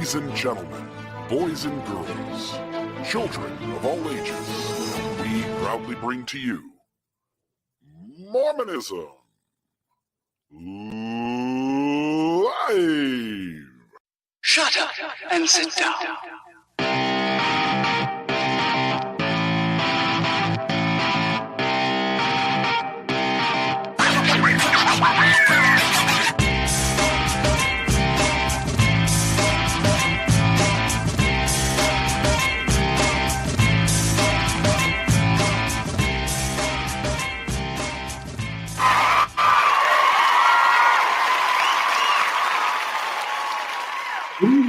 Ladies and gentlemen, boys and girls, children of all ages, we proudly bring to you Mormonism Live! Shut up and sit down.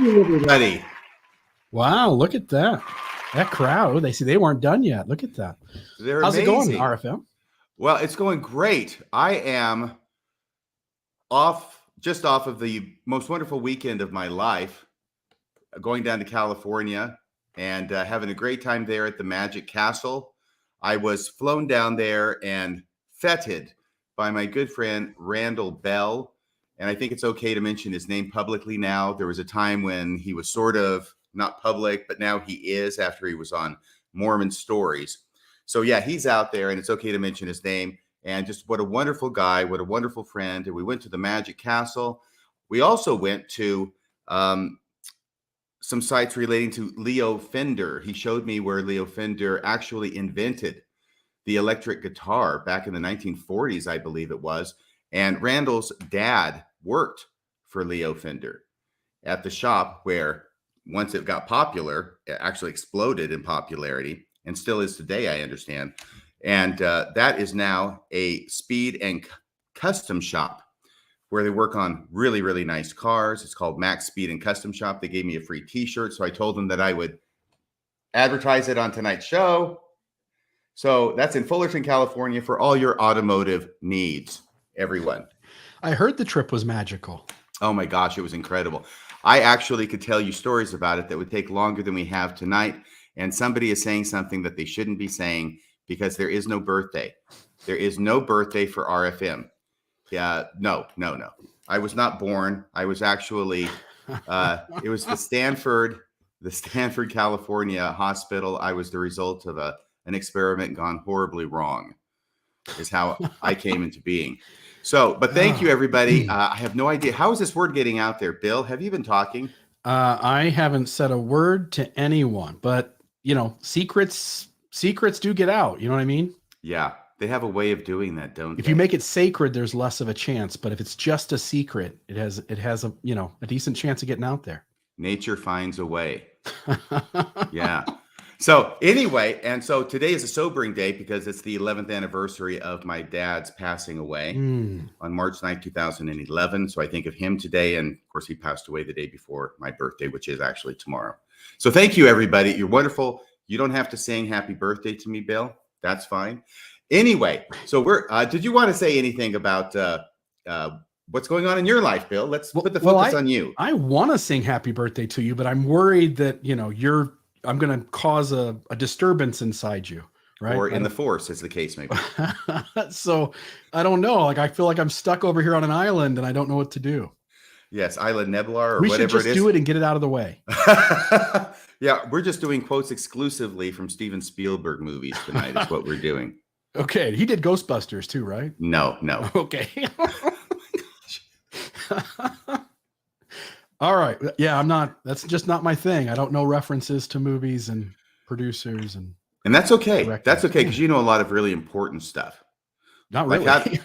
Everybody. Wow, look at that. That crowd. They see they weren't done yet. Look at that. They're How's amazing. it going, RFM? Well, it's going great. I am just off of the most wonderful weekend of my life, going down to California and having a great time there at the Magic Castle. I was flown down there and feted by my good friend Randall Bell. And I think it's okay to mention his name publicly now. There was a time when he was sort of not public, but now he is after he was on Mormon Stories. So yeah, he's out there and it's okay to mention his name. And just what a wonderful guy, what a wonderful friend. And we went to the Magic Castle. We also went to some sites relating to Leo Fender. He showed me where Leo Fender actually invented the electric guitar back in the 1940s, I believe it was. And Randall's dad worked for Leo Fender at the shop where once it got popular, it actually exploded in popularity and still is today, I understand. And that is now a speed and custom shop where they work on really, really nice cars. It's called Max Speed and Custom Shop. They gave me a free t-shirt. So I told them that I would advertise it on tonight's show. So that's in Fullerton, California for all your automotive needs. Everyone. I heard the trip was magical. Oh my gosh, it was incredible. I actually could tell you stories about it that would take longer than we have tonight. And somebody is saying something that they shouldn't be saying because there is no birthday. There is no birthday for RFM. Yeah, no. I was not born. I was actually, it was the Stanford, California hospital. I was the result of an experiment gone horribly wrong is how I came into being. So, but thank you, everybody. I have no idea. How is this word getting out there? Bill, have you been talking? I haven't said a word to anyone, but you know, secrets do get out. You know what I mean? Yeah, they have a way of doing that, don't they? If you make it sacred, there's less of a chance. But if it's just a secret, it has a decent chance of getting out there. Nature finds a way. Yeah. So anyway, and so today is a sobering day because it's the 11th anniversary of my dad's passing away on March 9th, 2011. So I think of him today. And of course, he passed away the day before my birthday, which is actually tomorrow. So thank you, everybody. You're wonderful. You don't have to sing happy birthday to me, Bill. That's fine. Anyway, so did you want to say anything about what's going on in your life, Bill? Let's put the focus on you. I want to sing happy birthday to you, but I'm worried that, I'm going to cause a disturbance inside you, right? Or in the force, as the case may be. So I don't know. Like, I feel like I'm stuck over here on an island and I don't know what to do. Yes, Island Neblar or we whatever it is. We should just do it and get it out of the way. Yeah, we're just doing quotes exclusively from Steven Spielberg movies tonight is what we're doing. Okay, he did Ghostbusters too, right? No. Okay. All right. Yeah, that's just not my thing. I don't know references to movies and producers and that's okay. directors. That's okay because you know a lot of really important stuff. Not really.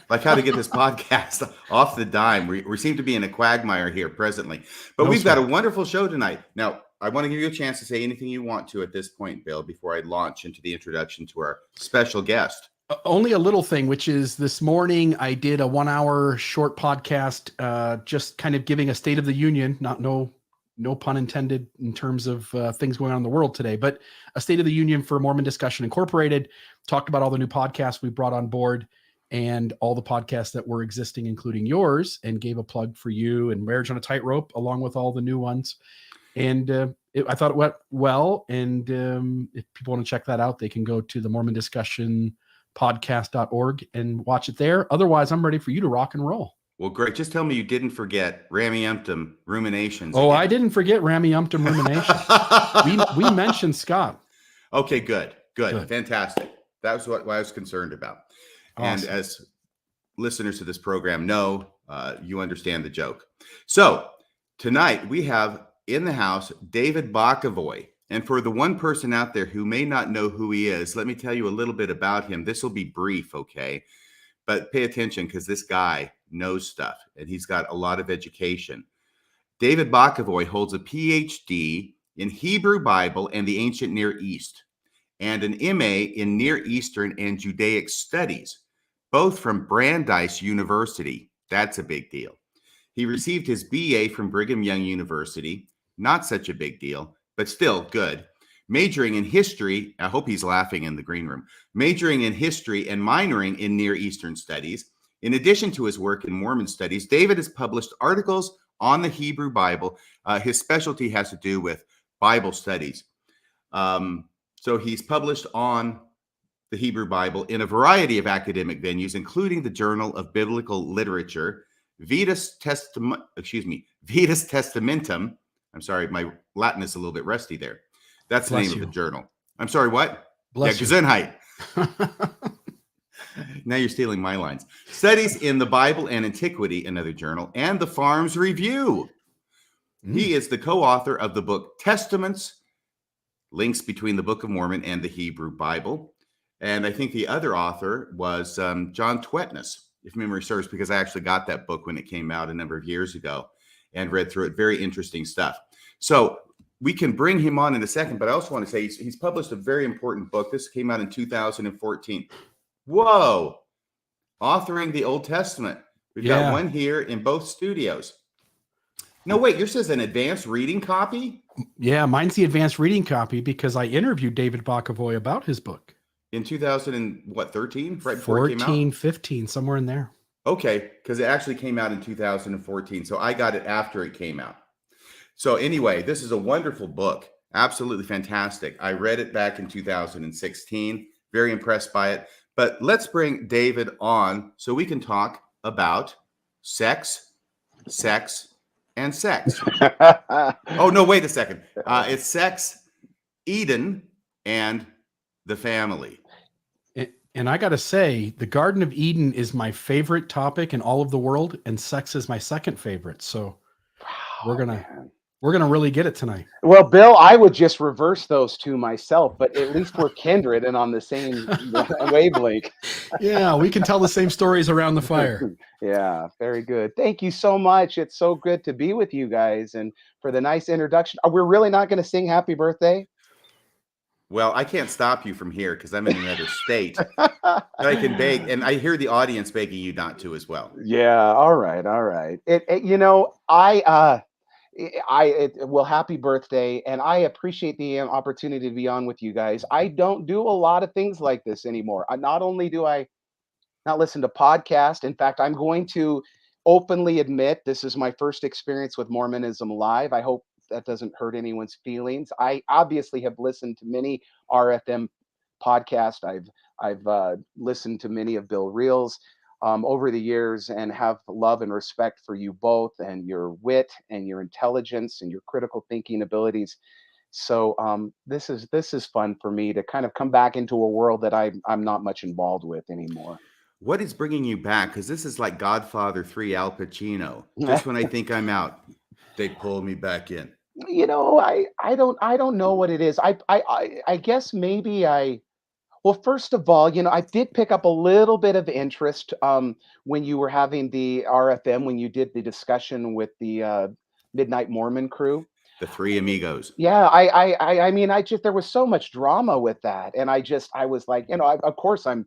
Like how to get this podcast off the dime. We seem to be in a quagmire here presently, but we've got a wonderful show tonight. Now, I want to give you a chance to say anything you want to at this point, Bill, before I launch into the introduction to our special guest. Only a little thing, which is this morning I did a 1-hour short podcast, just kind of giving a State of the Union, no pun intended in terms of things going on in the world today, but a State of the Union for Mormon Discussion Incorporated. Talked about all the new podcasts we brought on board and all the podcasts that were existing, including yours, and gave a plug for you and Marriage on a Tightrope, along with all the new ones. And I thought it went well. And if people want to check that out, they can go to the Mormon Discussion podcast.org and watch it there. Otherwise, I'm ready for you to rock and roll. Well, great. Just tell me you didn't forget Rameumptum ruminations. Oh, I again. didn't forget Rameumptum ruminations. we mentioned Scott. Okay, good. Good. Fantastic. That was what I was concerned about. And Awesome. as listeners to this program know, you understand the joke. So tonight we have in the house David Bokovoy. And for the one person out there who may not know who he is, let me tell you a little bit about him. This will be brief, okay? But pay attention because this guy knows stuff and he's got a lot of education. David Bokovoy holds a PhD in Hebrew Bible and the ancient Near East and an MA in Near Eastern and Judaic studies, both from Brandeis University. That's a big deal. He received his BA from Brigham Young University. Not such a big deal, but still good. Majoring in history, I hope he's laughing in the green room, majoring in history and minoring in Near Eastern studies. In addition to his work in Mormon studies, David has published articles on the Hebrew Bible. His specialty has to do with Bible studies. So he's published on the Hebrew Bible in a variety of academic venues, including the Journal of Biblical Literature, Vetus Testamentum. I'm sorry, my Latin is a little bit rusty there. That's the name of the journal. I'm sorry, what? Bless you. Gesundheit. Now you're stealing my lines. Studies in the Bible and Antiquity, another journal, and the FARMS Review. He is the co-author of the book Testaments, Links Between the Book of Mormon and the Hebrew Bible. And I think the other author was John Twetness, if memory serves, because I actually got that book when it came out a number of years ago and read through it. Very interesting stuff. So we can bring him on in a second, but I also want to say he's published a very important book. This came out in 2014. Whoa. Authoring the Old Testament. We've got one here in both studios. No, wait, yours says an advanced reading copy? Yeah, mine's the advanced reading copy because I interviewed David Bokovoy about his book. In 2013? Right before it came out? 14, 15, somewhere in there. Okay, because it actually came out in 2014. So I got it after it came out. So anyway, this is a wonderful book. Absolutely fantastic. I read it back in 2016. Very impressed by it. But let's bring David on so we can talk about sex, and sex. Oh, no, wait a second. It's sex, Eden, and the family. And I got to say, the Garden of Eden is my favorite topic in all of the world, and sex is my second favorite. So we're gonna really get it tonight. Well, Bill, I would just reverse those two myself, but at least we're kindred and on the same wavelength. Yeah, we can tell the same stories around the fire. Yeah, very good. Thank you so much. It's so good to be with you guys and for the nice introduction. We're really not going to sing happy birthday? Well, I can't stop you from here because I'm in another state. I can beg, and I hear the audience begging you not to as well. Yeah, all right. Well, happy birthday, and I appreciate the opportunity to be on with you guys. I don't do a lot of things like this anymore. Not only do I not listen to podcasts, in fact, I'm going to openly admit this is my first experience with Mormonism live. I hope that doesn't hurt anyone's feelings. I obviously have listened to many RFM podcasts. I've listened to many of Bill Reel's over the years and have love and respect for you both and your wit and your intelligence and your critical thinking abilities. So this is fun for me to kind of come back into a world that I'm not much involved with anymore. What is bringing you back? Because this is like Godfather 3 Al Pacino. Just when I think I'm out, they pull me back in. You know, I don't know what it is. I guess maybe well, first of all, you know, I did pick up a little bit of interest when you were having the RFM, when you did the discussion with the Midnight Mormon crew. The three amigos. Yeah, I mean, there was so much drama with that, and I was like, you know, of course I'm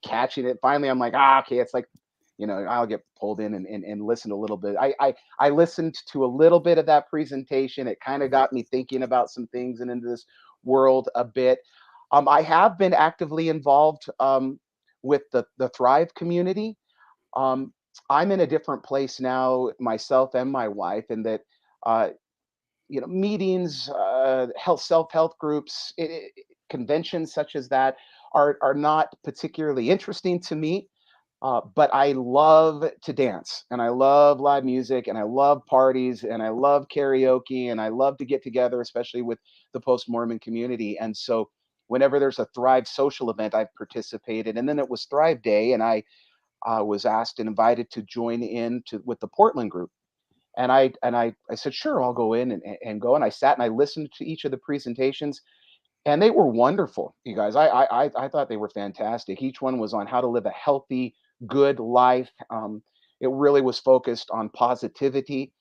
catching it. Finally, I'm like, okay, it's like, you know, I'll get pulled in and listen a little bit. I listened to a little bit of that presentation. It kind of got me thinking about some things and into this world a bit. I have been actively involved with the Thrive community. I'm in a different place now, myself and my wife, in that you know, meetings, self-help groups, conventions such as that are not particularly interesting to me. But I love to dance, and I love live music, and I love parties, and I love karaoke, and I love to get together, especially with the post-Mormon community. And so whenever there's a Thrive social event, I've participated. And then it was Thrive Day, and I was asked and invited to join in with the Portland group. And I said, sure, I'll go in and go. And I sat and I listened to each of the presentations, and they were wonderful, you guys. I thought they were fantastic. Each one was on how to live a healthy, good life. It really was focused on positivity.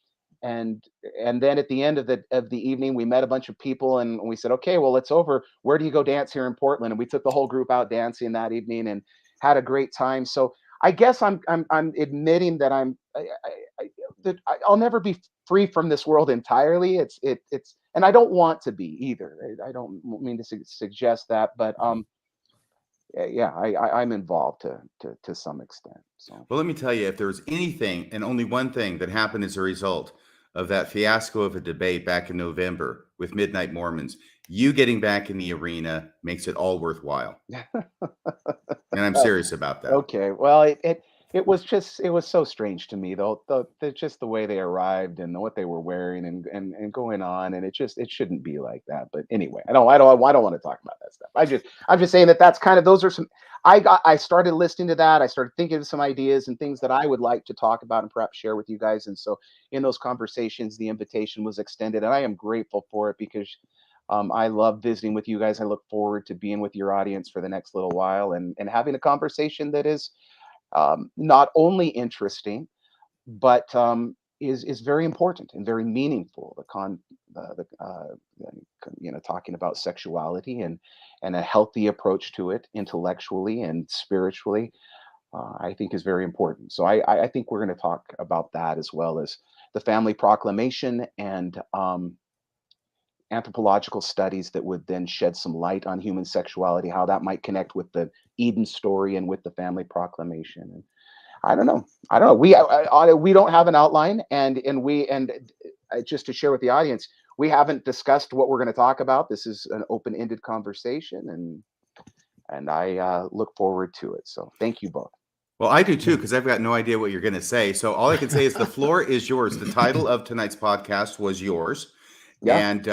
And and then at the end of the evening, we met a bunch of people, and we said, okay, well, it's over. Where do you go dance here in Portland? And we took the whole group out dancing that evening and had a great time. So I guess I'm admitting that I'll never be free from this world entirely. It's and I don't want to be either. I don't mean to suggest that, but yeah, I'm involved to some extent. So Well, let me tell you, if there was anything and only one thing that happened as a result of that fiasco of a debate back in November with Midnight Mormons, you getting back in the arena makes it all worthwhile. And I'm serious about that. okay, well, it was so strange to me though, just the way they arrived and what they were wearing and going on, and it shouldn't be like that. But anyway, I don't want to talk about that stuff. I'm just saying that's kind of, those are some. I started listening to that. I started thinking of some ideas and things that I would like to talk about and perhaps share with you guys. And so in those conversations, the invitation was extended, and I am grateful for it because I love visiting with you guys. I look forward to being with your audience for the next little while and having a conversation that is not only interesting, but is very important and very meaningful. Talking about sexuality and a healthy approach to it intellectually and spiritually, I think is very important. So I think we're going to talk about that, as well as the Family Proclamation and anthropological studies that would then shed some light on human sexuality, how that might connect with the Eden story and with the Family Proclamation. And I don't know. We don't have an outline, and just to share with the audience, we haven't discussed what we're going to talk about. This is an open-ended conversation, and I look forward to it. So thank you both. Well, I do too, because I've got no idea what you're going to say. So all I can say is the floor is yours. The title of tonight's podcast was yours. Yeah. And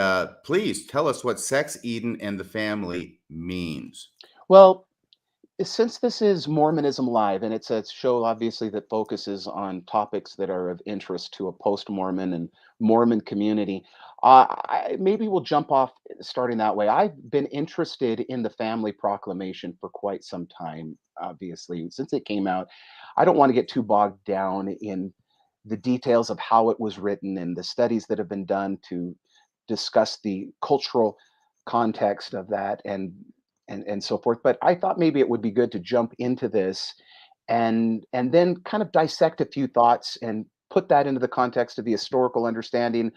please tell us what Sex, Eden, and the Family means. Well, since this is Mormonism Live, and it's a show obviously that focuses on topics that are of interest to a post-Mormon and Mormon community, maybe we'll jump off starting that way. I've been interested in the Family Proclamation for quite some time, obviously, since it came out. I don't want to get too bogged down in the details of how it was written and the studies that have been done to discuss the cultural context of that and so forth. But I thought maybe it would be good to jump into this and then kind of dissect a few thoughts and put that into the context of the historical understanding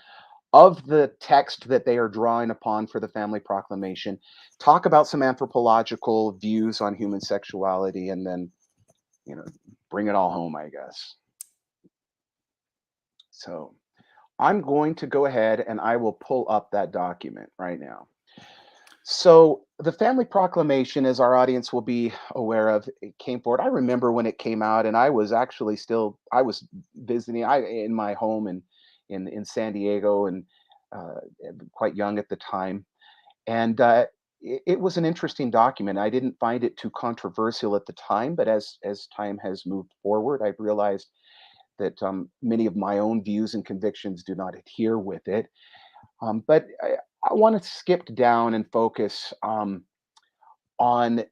of the text that they are drawing upon for the Family Proclamation, talk about some anthropological views on human sexuality, and then, bring it all home, I guess. So I'm going to go ahead and I will pull up that document right now. So the Family Proclamation, as our audience will be aware of, it came forward. I remember when it came out, and I was actually I was visiting in my home in San Diego, and quite young at the time. And it was an interesting document. I didn't find it too controversial at the time, but as time has moved forward, I've realized that many of my own views and convictions do not adhere with it. But I want to skip down and focus on I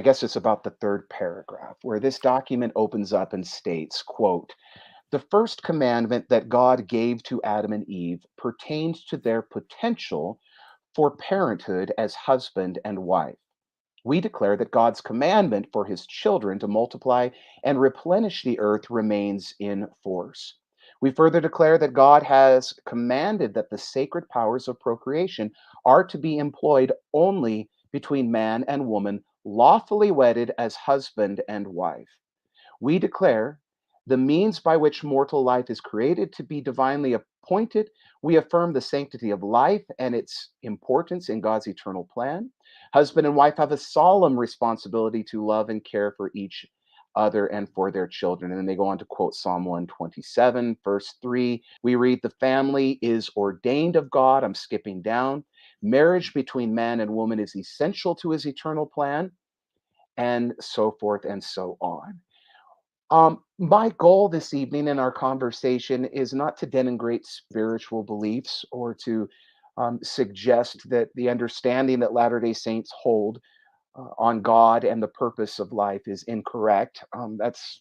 guess it's about the third paragraph, where this document opens up and states, quote, "The first commandment that God gave to Adam and Eve pertains to their potential for parenthood as husband and wife. We declare that God's commandment for his children to multiply and replenish the earth remains in force. We further declare that God has commanded that the sacred powers of procreation are to be employed only between man and woman, lawfully wedded as husband and wife. We declare the means by which mortal life is created to be divinely appointed. We affirm the sanctity of life and its importance in God's eternal plan. Husband and wife have a solemn responsibility to love and care for each other and for their children. And then they go on to quote Psalm 127, verse 3. We read, the family is ordained of God. I'm skipping down. Marriage between man and woman is essential to his eternal plan, and so forth and so on. My goal this evening in our conversation is not to denigrate spiritual beliefs or to suggest that the understanding that Latter-day Saints hold on God and the purpose of life is incorrect. That's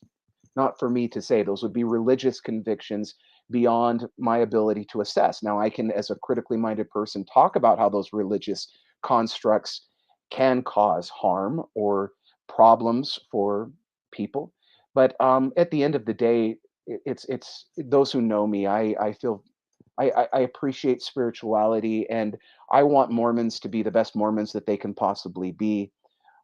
not for me to say. Those would be religious convictions beyond my ability to assess. Now, I can, as a critically minded person, talk about how those religious constructs can cause harm or problems for people. But at the end of the day, it's those who know me. I feel I appreciate spirituality, and I want Mormons to be the best Mormons that they can possibly be.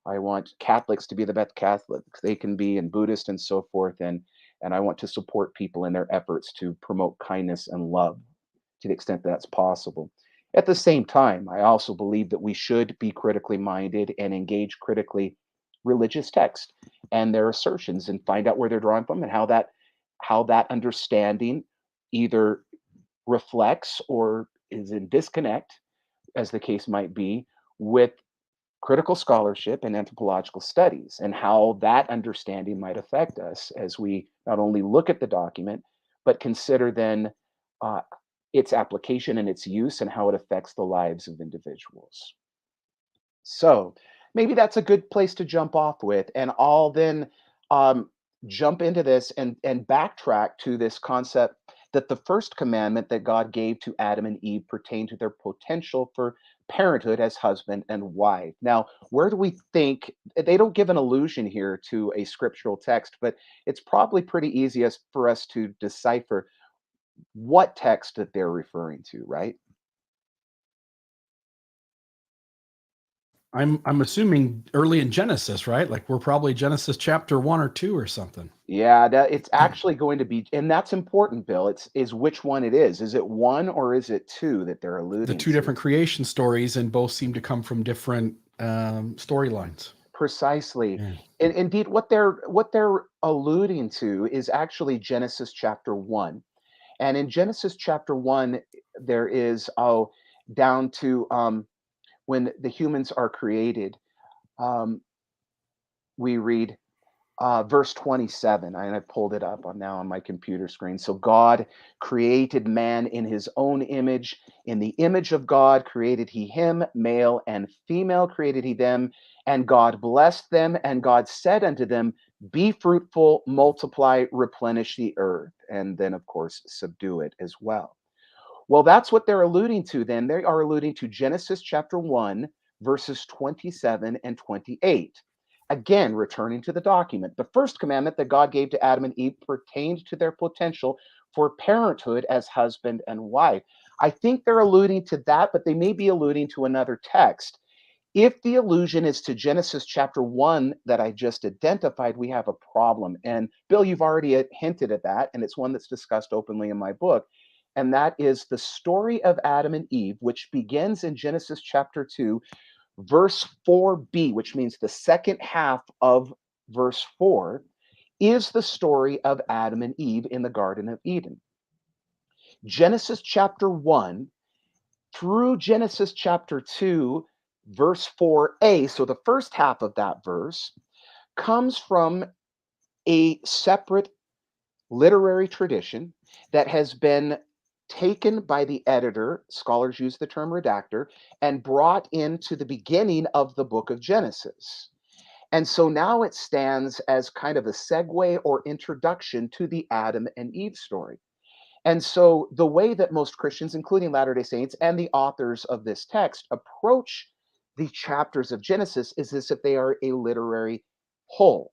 I want Catholics to be the best Catholics they can be, and Buddhists and so forth. And I want to support people in their efforts to promote kindness and love to the extent that's possible. At the same time, I also believe that we should be critically minded and engage critically religious text and their assertions and find out where they're drawing from and how that understanding either reflects or is in disconnect, as the case might be, with critical scholarship and anthropological studies, and how that understanding might affect us as we not only look at the document, but consider then its application and its use and how it affects the lives of individuals. So maybe that's a good place to jump off with, and I'll then jump into this and backtrack to this concept that the first commandment that God gave to Adam and Eve pertained to their potential for parenthood as husband and wife. Now, where do we think they don't give an allusion here to a scriptural text, but it's probably pretty easy for us to decipher what text that they're referring to, right? I'm assuming early in Genesis, right? Like we're probably Genesis chapter 1 or 2 or something. Yeah, that it's actually going to be, and that's important, Bill. Is which one it is. Is it 1 or is it 2 that they're The alluding two to? different creation stories, and both seem to come from different storylines. Precisely. Yeah. And indeed, what they're alluding to is actually Genesis chapter 1. And in Genesis chapter 1, there is down to when the humans are created. We read verse 27, and I pulled it up now on my computer screen. So God created man in his own image. In the image of God created he him, male and female created he them. And God blessed them, and God said unto them, be fruitful, multiply, replenish the earth. And then, of course, subdue it as well. Well, that's what they're alluding to then. They are alluding to Genesis chapter 1, verses 27 and 28. Again, returning to the document, the first commandment that God gave to Adam and Eve pertained to their potential for parenthood as husband and wife. I think they're alluding to that, but they may be alluding to another text. If the allusion is to Genesis chapter 1 that I just identified, we have a problem. And Bill, you've already hinted at that, and it's one that's discussed openly in my book. And that is the story of Adam and Eve, which begins in Genesis chapter 2, verse 4b, which means the second half of verse 4, is the story of Adam and Eve in the Garden of Eden. Genesis chapter 1 through Genesis chapter 2, verse 4a, so the first half of that verse, comes from a separate literary tradition that has been taken by the editor, scholars use the term redactor, and brought into the beginning of the book of Genesis. And so now it stands as kind of a segue or introduction to the Adam and Eve story. And so the way that most Christians, including Latter-day Saints and the authors of this text, approach the chapters of Genesis is as if they are a literary whole.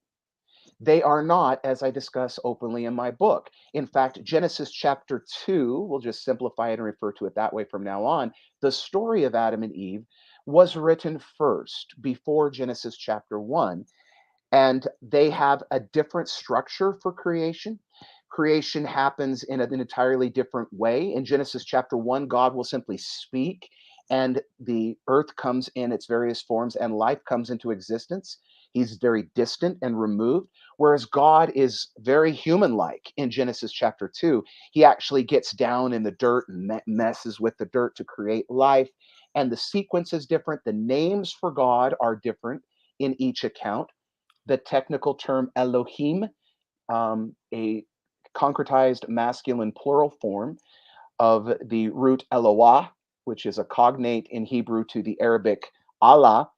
They are not, as I discuss openly in my book. In fact, Genesis chapter 2, we'll just simplify it and refer to it that way from now on, the story of Adam and Eve was written first before Genesis chapter 1, and they have a different structure for creation. Creation happens in an entirely different way. In Genesis chapter 1, God will simply speak, and the earth comes in its various forms and life comes into existence. He's very distant and removed, whereas God is very human-like in Genesis chapter 2. He actually gets down in the dirt and messes with the dirt to create life. And the sequence is different. The names for God are different in each account. The technical term Elohim, a concretized masculine plural form of the root Eloah, which is a cognate in Hebrew to the Arabic Allah,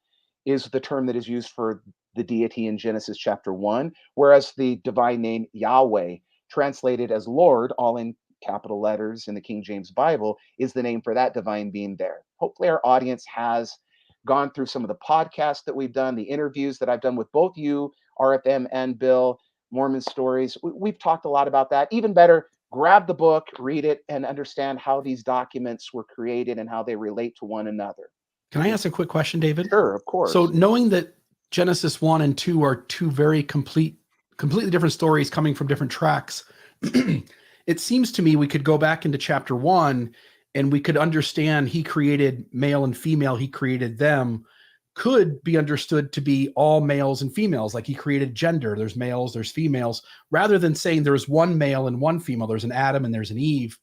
is the term that is used for the deity in Genesis chapter 1, whereas the divine name Yahweh, translated as Lord, all in capital letters in the King James Bible, is the name for that divine being there. Hopefully our audience has gone through some of the podcasts that we've done, the interviews that I've done with both you, RFM and Bill, Mormon Stories. We've talked a lot about that. Even better, grab the book, read it, and understand how these documents were created and how they relate to one another. Can I ask a quick question, David? Sure, of course. So knowing that Genesis 1 and 2 are two very completely different stories coming from different tracks, it seems to me we could go back into chapter 1 and we could understand he created male and female, he created them, could be understood to be all males and females, like he created gender. There's males, there's females, rather than saying there's one male and one female, there's an Adam and there's an Eve,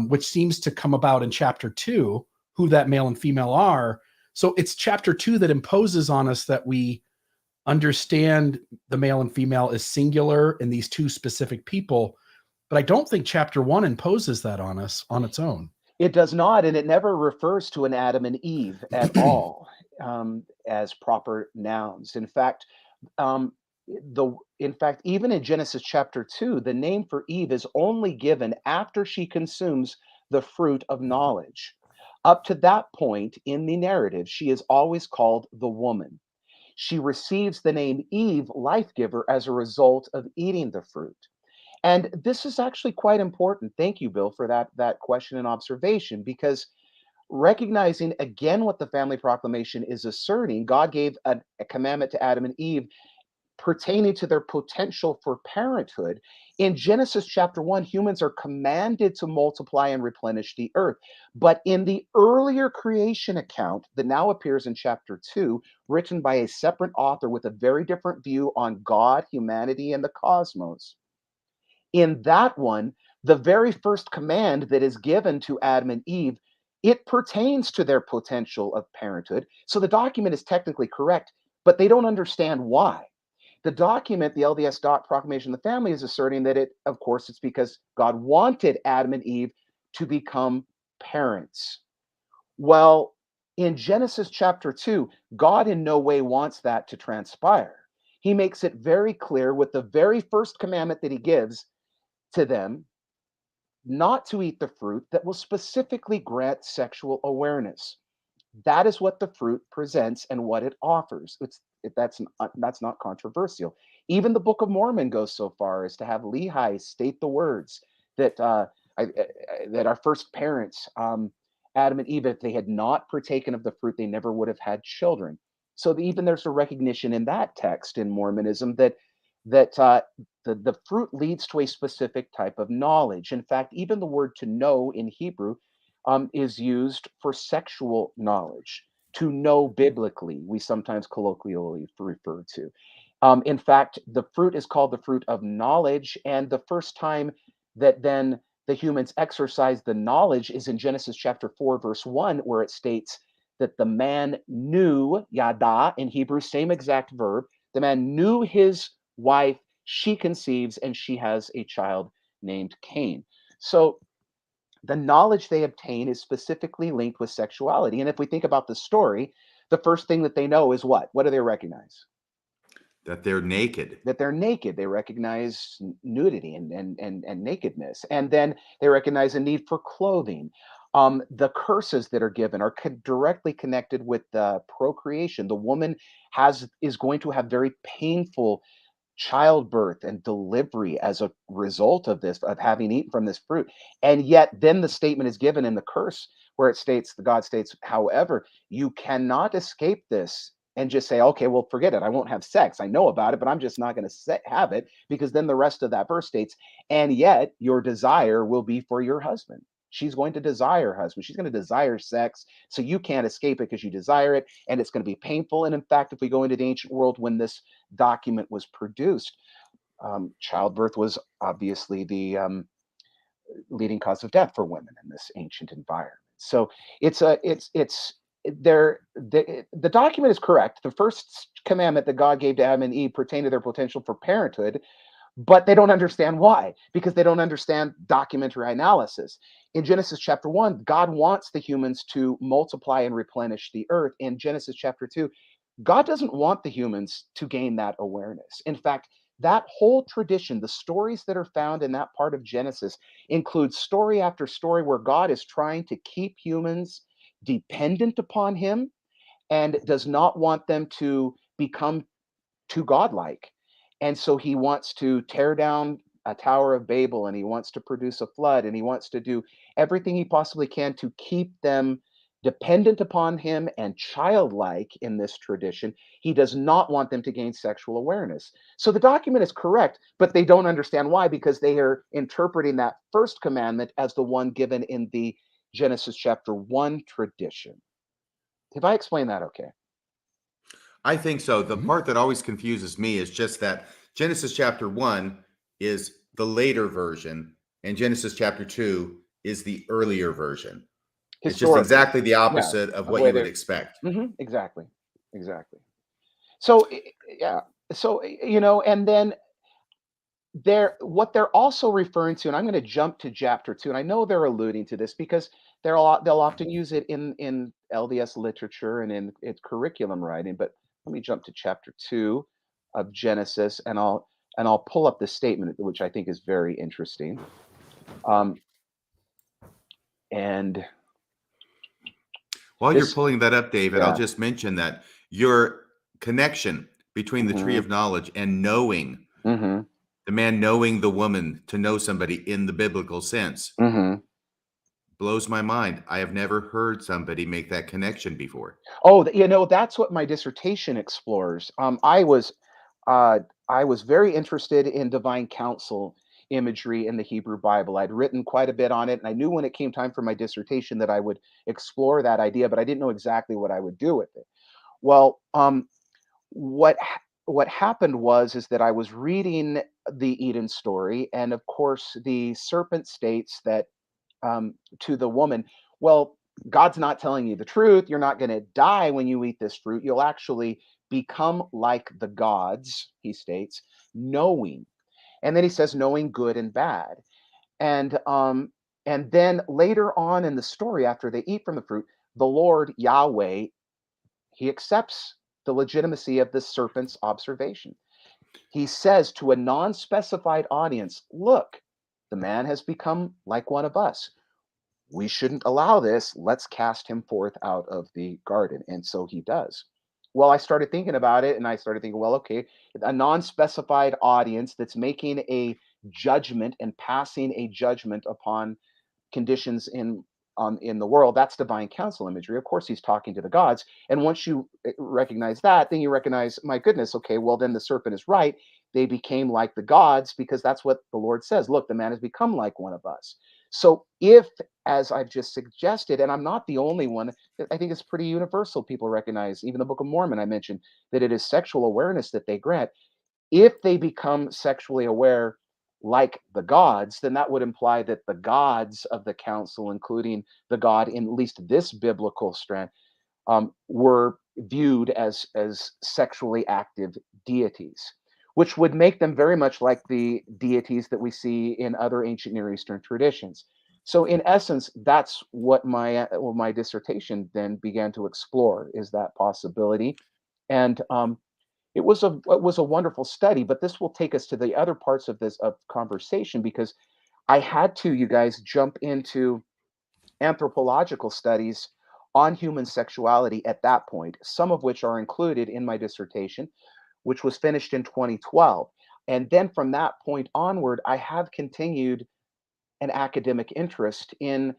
which seems to come about in chapter 2, who that male and female are. So it's chapter 2 that imposes on us that we understand the male and female as singular in these two specific people. But I don't think chapter 1 imposes that on us on its own. It does not, and it never refers to an Adam and Eve at all as proper nouns. In fact, even in Genesis chapter 2, the name for Eve is only given after she consumes the fruit of knowledge. Up to that point in the narrative, she is always called the woman. She receives the name Eve, life giver, as a result of eating the fruit. And this is actually quite important. Thank you, Bill, for that question and observation, because recognizing again what the Family Proclamation is asserting, God gave a commandment to Adam and Eve pertaining to their potential for parenthood. In Genesis chapter 1, humans are commanded to multiply and replenish the earth. But in the earlier creation account that now appears in chapter 2, written by a separate author with a very different view on God, humanity, and the cosmos, in that one, the very first command that is given to Adam and Eve, it pertains to their potential of parenthood. So the document is technically correct, but they don't understand why. The document, the LDS Proclamation of the Family, is asserting that of course, it's because God wanted Adam and Eve to become parents. Well, in Genesis chapter 2, God in no way wants that to transpire. He makes it very clear with the very first commandment that he gives to them not to eat the fruit that will specifically grant sexual awareness. That is what the fruit presents and what it offers. That's not controversial. Even the Book of Mormon goes so far as to have Lehi state the words that that our first parents, Adam and Eve, if they had not partaken of the fruit, they never would have had children. So even there's a recognition in that text in Mormonism that the fruit leads to a specific type of knowledge. In fact, even the word to know in Hebrew is used for sexual knowledge. To know biblically, we sometimes colloquially refer to. In fact, the fruit is called the fruit of knowledge, and the first time that then the humans exercise the knowledge is in Genesis chapter 4, verse 1, where it states that the man knew, yada, in Hebrew, same exact verb, the man knew his wife, she conceives, and she has a child named Cain. So the knowledge they obtain is specifically linked with sexuality. And if we think about the story, the first thing that they know is what? What do they recognize? That they're naked. That they're naked. They recognize nudity and nakedness. And then they recognize a need for clothing. The curses that are given are directly connected with the procreation. The woman is going to have very painful childbirth and delivery as a result of this, of having eaten from this fruit. And yet then the statement is given in the curse where God states, however, you cannot escape this and just say, okay, well, forget it. I won't have sex. I know about it, but I'm just not going to have it, because then the rest of that verse states, and yet your desire will be for your husband. She's going to desire her husband. She's going to desire sex. So you can't escape it because you desire it. And it's going to be painful. And in fact, if we go into the ancient world, when this document was produced, childbirth was obviously the leading cause of death for women in this ancient environment. So the document is correct. The first commandment that God gave to Adam and Eve pertained to their potential for parenthood, but they don't understand why, because they don't understand documentary analysis. In Genesis chapter 1, God wants the humans to multiply and replenish the earth. In Genesis chapter 2, God doesn't want the humans to gain that awareness. In fact, that whole tradition, the stories that are found in that part of Genesis, include story after story where God is trying to keep humans dependent upon him and does not want them to become too godlike. And so he wants to tear down a Tower of Babel, and he wants to produce a flood, and he wants to do everything he possibly can to keep them dependent upon him and childlike in this tradition. He does not want them to gain sexual awareness. So the document is correct, but they don't understand why, because they are interpreting that first commandment as the one given in the Genesis chapter 1 tradition. Have I explained that okay? I think so. The Mhm. part that always confuses me is just that Genesis chapter 1 is the later version, and Genesis chapter 2 is the earlier version. It's just Historically. exactly the Yeah, opposite of of what way you would they- expect. Exactly. So yeah, so and then what they're also referring to, and I'm going to jump to chapter 2, and I know they're alluding to this because they'll often use it in LDS literature and in its curriculum writing. But let me jump to chapter 2 of Genesis, and I'll pull up the statement, which I think is very interesting. And While you're this, pulling that up, David, I'll yeah, just mention that your connection between the tree hmm of knowledge and knowing, hmm the man knowing the woman to know somebody in the biblical sense, hmm blows my mind. I have never heard somebody make that connection before. Oh, that's what my dissertation explores. Uh, I was very interested in divine counsel imagery in the Hebrew Bible. I'd written quite a bit on it, and I knew when it came time for my dissertation that I would explore that idea, but I didn't know exactly what I would do with it. Well, what happened is that I was reading the Eden story, and of course, the serpent states that to the woman, well, God's not telling you the truth. You're not going to die when you eat this fruit. You'll actually become like the gods, he states, knowing. And then he says, knowing good and bad. And then later on in the story, after they eat from the fruit, the Lord Yahweh, he accepts the legitimacy of the serpent's observation. He says to a non-specified audience, look, the man has become like one of us. We shouldn't allow this. Let's cast him forth out of the garden. And so he does. Well, I started thinking about it, and I started thinking, well, okay, a non-specified audience that's making a judgment and passing a judgment upon conditions in the world, that's divine counsel imagery. Of course, he's talking to the gods. And once you recognize that, then you recognize, my goodness, okay, well, then the serpent is right. They became like the gods, because that's what the Lord says. Look, the man has become like one of us. So if, as I've just suggested, and I'm not the only one, I think it's pretty universal, people recognize, even the Book of Mormon, I mentioned, that it is sexual awareness that they grant. If they become sexually aware like the gods, then that would imply that the gods of the council, including the God in at least this biblical strand, were viewed as sexually active deities, which would make them very much like the deities that we see in other ancient Near Eastern traditions. So, in essence, that's what my dissertation then began to explore, is that possibility. And it was a wonderful study. But this will take us to the other parts of this conversation, because I had to, you guys, jump into anthropological studies on human sexuality at that point, some of which are included in my dissertation, which was finished in 2012. And then from that point onward, I have continued an academic interest in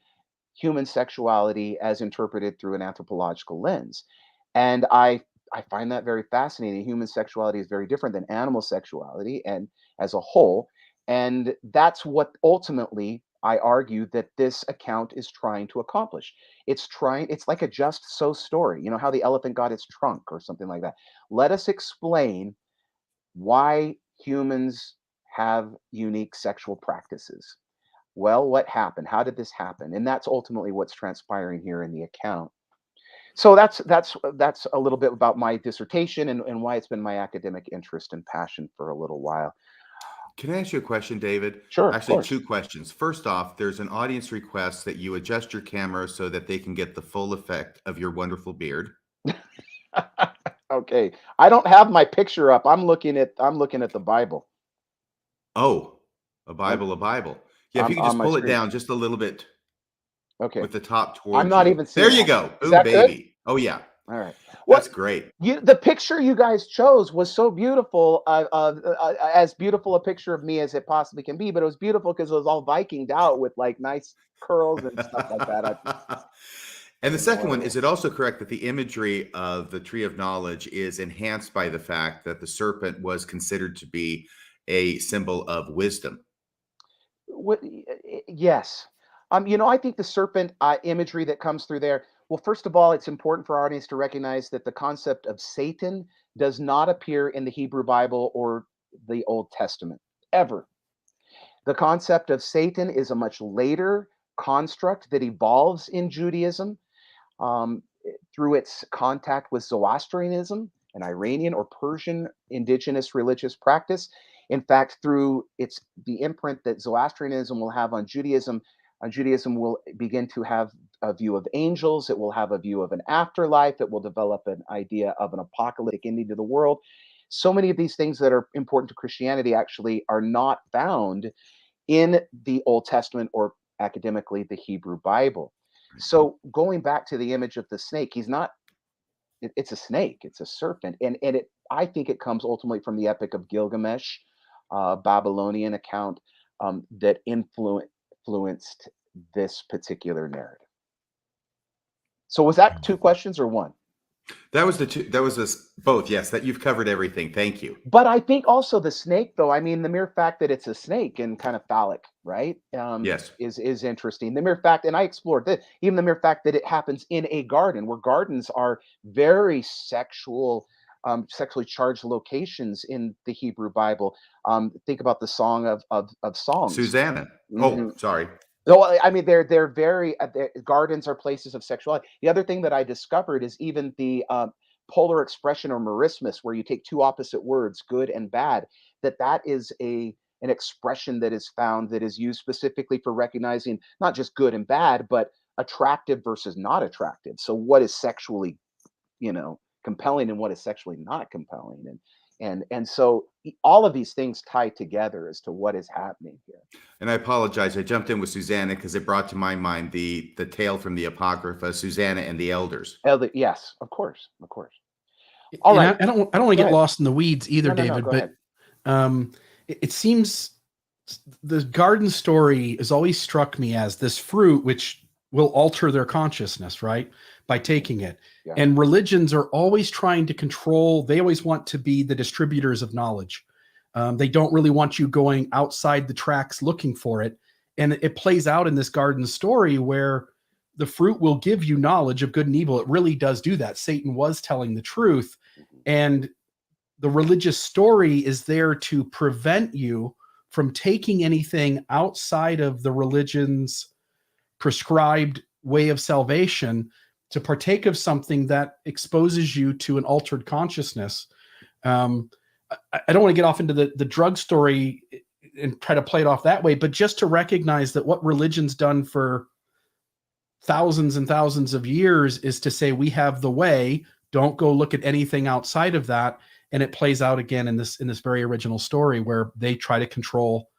human sexuality as interpreted through an anthropological lens. And I find that very fascinating. Human sexuality is very different than animal sexuality and as a whole. And that's what ultimately I argue that this account is trying to accomplish. It's like a just so story. You know how the elephant got its trunk or something like that. Let us explain why humans have unique sexual practices. Well, what happened? How did this happen? And that's ultimately what's transpiring here in the account. So that's a little bit about my dissertation and why it's been my academic interest and passion for a little while. Can I ask you a question, David? Sure, of Actually, course. 2 questions. First off, there's an audience request that you adjust your camera so that they can get the full effect of your wonderful beard. Okay. I don't have my picture up. I'm looking at the Bible. Oh, a Bible. Yeah, if you could On just my pull it screen. down just a little bit Okay. with the top towards I'm not you. even seeing There you it. go. Is Boom, that good? baby. Oh, yeah. All right. That's What great. the picture you guys chose was so beautiful, as beautiful a picture of me as it possibly can be, but it was beautiful because it was all Vikinged out with like nice curls and stuff like that. And the second one, Adorable. is it also correct that the imagery of the tree of knowledge is enhanced by the fact that the serpent was considered to be a symbol of wisdom? Yes. I think the serpent imagery that comes through there. Well, first of all, it's important for our audience to recognize that the concept of Satan does not appear in the Hebrew Bible or the Old Testament ever. The concept of Satan is a much later construct that evolves in Judaism through its contact with Zoroastrianism, an Iranian or Persian indigenous religious practice. In fact, through the imprint that Zoroastrianism will have on Judaism will begin to have a view of angels. It will have a view of an afterlife. It will develop an idea of an apocalyptic ending to the world. So many of these things that are important to Christianity actually are not found in the Old Testament or academically the Hebrew Bible. So going back to the image of the snake, it's a snake, it's a serpent. And I think it comes ultimately from the Epic of Gilgamesh, Babylonian account that influenced this particular narrative. So was that 2 questions or 1? That was both. Yes, that you've covered everything. Thank you. But I think also the snake, though, the mere fact that it's a snake and kind of phallic, right? Yes. Is interesting. The mere fact, and I explored that, even the mere fact that it happens in a garden, where gardens are very sexually charged locations in the Hebrew Bible. Think about the Song of Songs. Susanna. Mhm. Oh, sorry. No, they're very gardens are places of sexuality. The other thing that I discovered is even the polar expression or merismus, where you take 2 opposite words, good and bad, that is an expression that is found that is used specifically for recognizing not just good and bad, but attractive versus not attractive. So what is sexually, compelling and what is sexually not compelling, and so all of these things tie together as to what is happening here. And I apologize. I jumped in with Susanna because it brought to my mind the tale from the Apocrypha, Susanna and the Elders. Yes, of course. All right. I don't want to get lost in the weeds either, No, David, go but ahead. it seems the garden story has always struck me as this fruit which will alter their consciousness, right? By taking it. Yeah. And religions are always trying to control, they always want to be the distributors of knowledge. They don't really want you going outside the tracks looking for it. And it plays out in this garden story where the fruit will give you knowledge of good and evil. It really does do that. Satan was telling the truth. And the religious story is there to prevent you from taking anything outside of the religion's prescribed way of salvation to partake of something that exposes you to an altered consciousness. I don't want to get off into the drug story and try to play it off that way, but just to recognize that what religion's done for thousands and thousands of years is to say, we have the way, don't go look at anything outside of that. And it plays out again in this very original story where they try to control,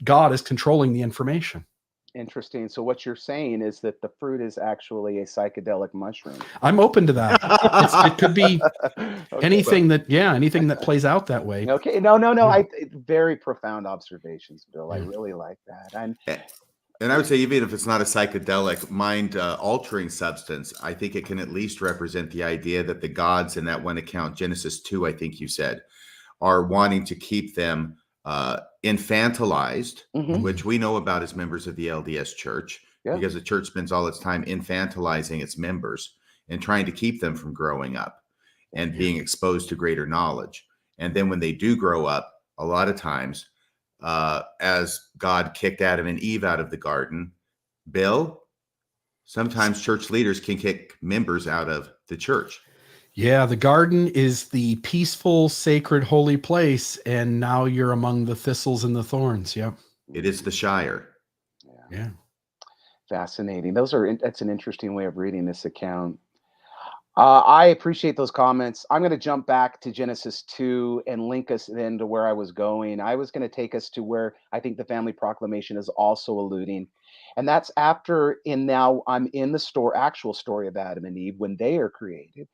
God is controlling the information. Interesting. So what you're saying is that the fruit is actually a psychedelic mushroom. I'm open to that. It could be anything that plays out that way. Okay. No. Very profound observations, Bill. I really like that. And I would say, even if it's not a psychedelic mind altering substance, I think it can at least represent the idea that the gods in that one account, Genesis 2, I think you said, are wanting to keep them infantilized, Mhm. which we know about as members of the LDS Church, Yeah. because the church spends all its time infantilizing its members and trying to keep them from growing up and being exposed to greater knowledge. And then when they do grow up, a lot of times, as God kicked Adam and Eve out of the garden, Bill, sometimes church leaders can kick members out of the church. Yeah, the garden is the peaceful, sacred, holy place, and now you're among the thistles and the thorns. Yeah. It is the Shire. Yeah. Fascinating. That's an interesting way of reading this account. I appreciate those comments. I'm going to jump back to Genesis 2 and link us then to where I was going. I was going to take us to where I think the Family Proclamation is also alluding. And that's after now I'm in the actual story of Adam and Eve when they are created.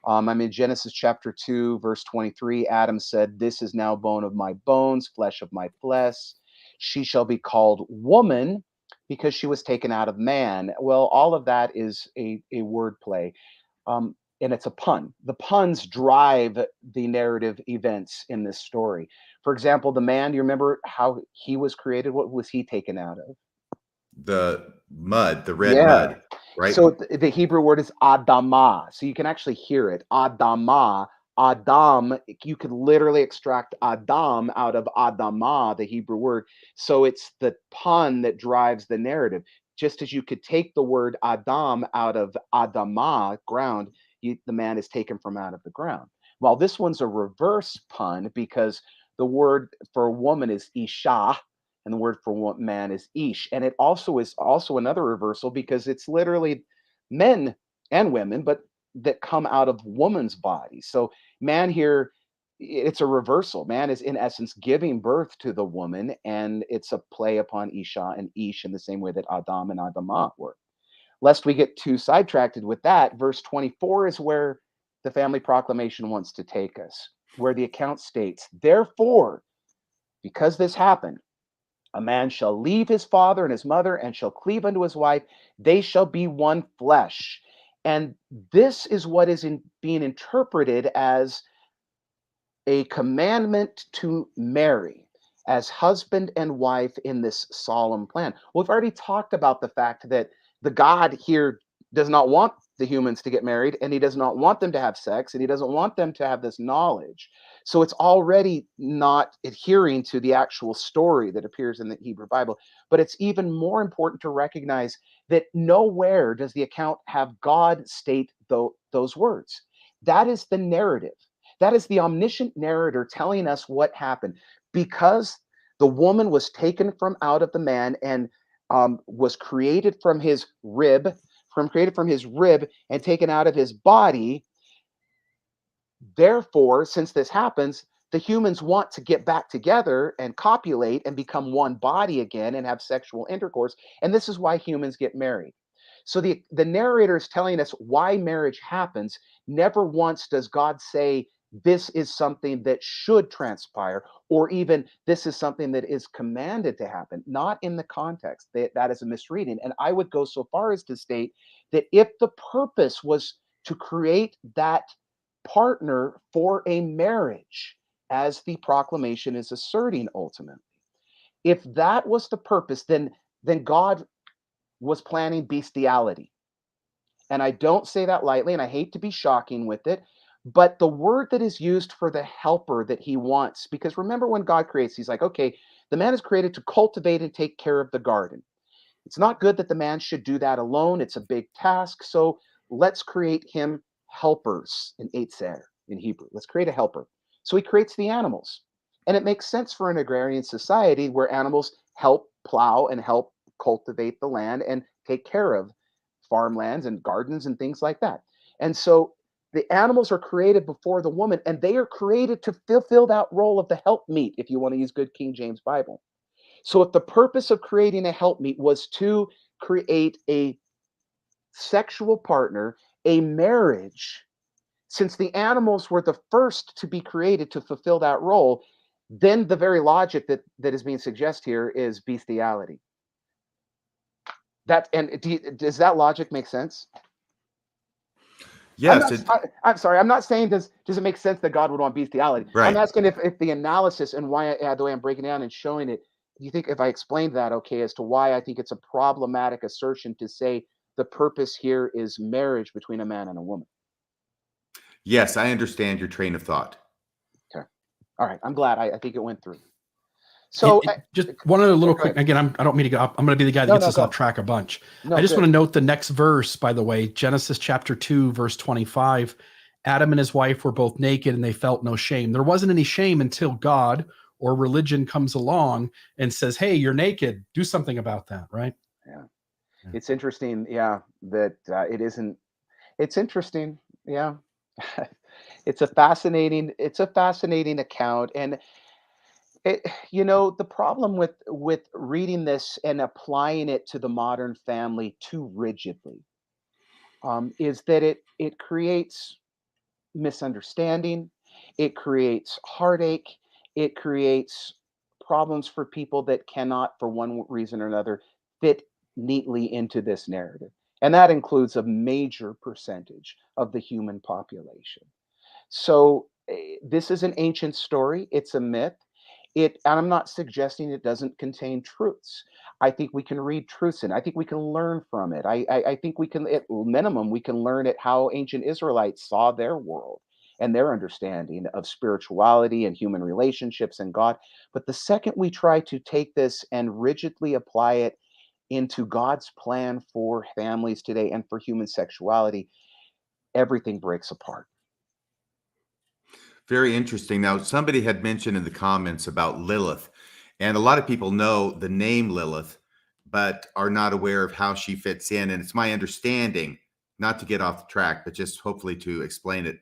I'm in Genesis chapter 2, verse 23. Adam said, "This is now bone of my bones, flesh of my flesh. She shall be called woman because she was taken out of man." Well, all of that is a word play. And it's a pun. The puns drive the narrative events in this story. For example, the man, you remember how he was created? What was he taken out of? The mud, the red Yeah. mud, right? So the Hebrew word is Adamah. So you can actually hear it. Adamah. Adam, you could literally extract Adam out of Adamah, the Hebrew word. So it's the pun that drives the narrative. Just as you could take the word Adam out of Adamah, ground, the man is taken from out of the ground. While this one's a reverse pun because the word for woman is Isha, and the word for man is ish. And it also is another reversal because it's literally men and women, but that come out of woman's body. So man here, it's a reversal. Man is in essence giving birth to the woman, and it's a play upon Isha and Ish in the same way that Adam and Adamah were. Lest we get too sidetracked with that, verse 24 is where the Family Proclamation wants to take us, where the account states, "Therefore, because this happened, a man shall leave his father and his mother and shall cleave unto his wife. They shall be one flesh." And this is what is being interpreted as a commandment to marry as husband and wife in this solemn plan. We've already talked about the fact that the God here does not want the humans to get married, and he does not want them to have sex, and he doesn't want them to have this knowledge. So it's already not adhering to the actual story that appears in the Hebrew Bible. But it's even more important to recognize that nowhere does the account have God state those words. That is the narrative. That is the omniscient narrator telling us what happened. Because the woman was taken from out of the man and was created from his rib, and taken out of his body. Therefore, since this happens, the humans want to get back together and copulate and become one body again and have sexual intercourse. And this is why humans get married. So the narrator is telling us why marriage happens. Never once does God say this is something that should transpire, or even this is something that is commanded to happen. Not in the context. That is a misreading. And I would go so far as to state that if the purpose was to create that partner for a marriage, as the proclamation is asserting ultimately, if that was the purpose, then God was planning bestiality. And I don't say that lightly, and I hate to be shocking with it, but the word that is used for the helper that he wants, because remember when God creates, he's like, okay, the man is created to cultivate and take care of the garden. It's not good that the man should do that alone. It's a big task. So let's create him helpers in Eitzer in Hebrew. Let's create a helper. So he creates the animals. And it makes sense for an agrarian society where animals help plow and help cultivate the land and take care of farmlands and gardens and things like that. And so the animals are created before the woman, and they are created to fulfill that role of the helpmeet, if you want to use good King James Bible. So if the purpose of creating a helpmeet was to create a sexual partner, a marriage, since the animals were the first to be created to fulfill that role, then the very logic that is being suggested here is bestiality. Does that logic make sense? Yes, I'm sorry. I'm not saying does it make sense that God would want bestiality. right. I'm asking if the analysis and why the way I'm breaking down and showing it. Do you think if I explained that okay as to why I think it's a problematic assertion to say the purpose here is marriage between a man and a woman? Yes, I understand your train of thought. Okay. All right. I'm glad. I think it went through. And- So and just one other little go quick. ahead. Again, I don't mean to go. I'm going to be the guy that No, gets us go. off track a bunch. No, I just good. want to note the next verse, by the way, Genesis chapter 2, verse 25. Adam and his wife were both naked and they felt no shame. There wasn't any shame until God or religion comes along and says, hey, you're naked. Do something about that, right? Yeah. Yeah. It's interesting. Yeah, that it isn't. It's interesting. Yeah. It's a fascinating account. And the problem with reading this and applying it to the modern family too rigidly is that it creates misunderstanding, it creates heartache, it creates problems for people that cannot, for one reason or another, fit neatly into this narrative. And that includes a major percentage of the human population. So this is an ancient story. It's a myth. And I'm not suggesting it doesn't contain truths. I think we can read truths in. I think we can learn from it. I think we can, at minimum, we can learn at how ancient Israelites saw their world and their understanding of spirituality and human relationships and God. But the second we try to take this and rigidly apply it into God's plan for families today and for human sexuality, everything breaks apart. Very interesting. Now, somebody had mentioned in the comments about Lilith, and a lot of people know the name Lilith, but are not aware of how she fits in. And it's my understanding, not to get off the track, but just hopefully to explain it,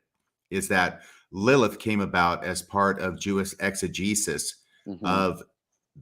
is that Lilith came about as part of Jewish exegesis Mhm. of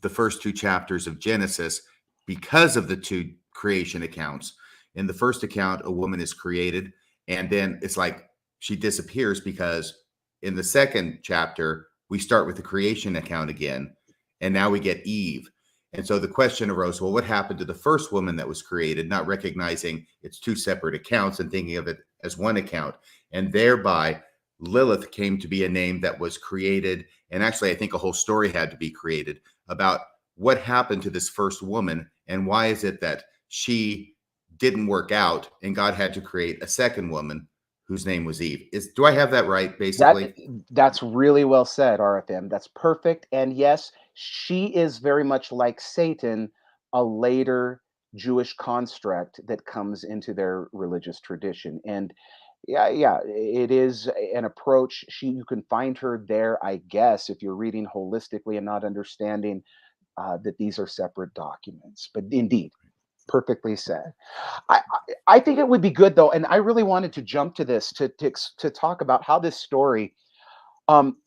the first two chapters of Genesis because of the two creation accounts. In the first account, a woman is created, and then it's like she disappears because in the second chapter, we start with the creation account again, and now we get Eve. And so the question arose, well, what happened to the first woman that was created, not recognizing it's two separate accounts and thinking of it as one account. And thereby, Lilith came to be a name that was created. And actually, I think a whole story had to be created about what happened to this first woman and why is it that she didn't work out and God had to create a second woman whose name was Eve. Do I have that right, basically? That's really well said, RFM. That's perfect. And yes, she is very much like Satan, a later Jewish construct that comes into their religious tradition. And yeah, it is an approach. You can find her there, I guess, if you're reading holistically and not understanding that these are separate documents. But indeed, perfectly said. I think it would be good though, and I really wanted to jump to this to talk about how this story, um,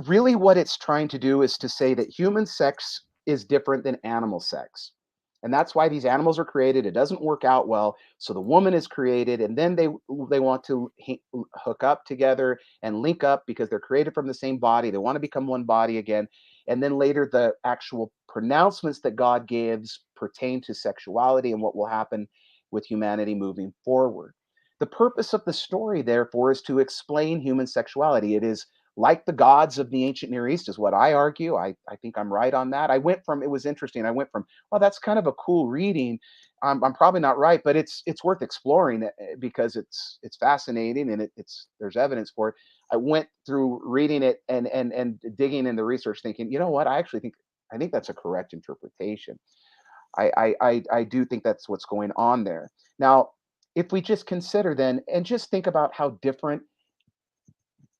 really what it's trying to do is to say that human sex is different than animal sex. And that's why these animals are created. It doesn't work out well. So the woman is created, and then they want to hook up together and link up because they're created from the same body. They want to become one body again. And then later, the actual pronouncements that God gives pertain to sexuality and what will happen with humanity moving forward. The purpose of the story, therefore, is to explain human sexuality. It is like the gods of the ancient Near East, is what I argue. I think I'm right on that. It was interesting. I went from, well, that's kind of a cool reading. I'm probably not right, but it's worth exploring because it's fascinating and there's evidence for it. I went through reading it and digging in the research, thinking, you know what? I think that's a correct interpretation. I do think that's what's going on there. Now, if we just consider then and just think about how different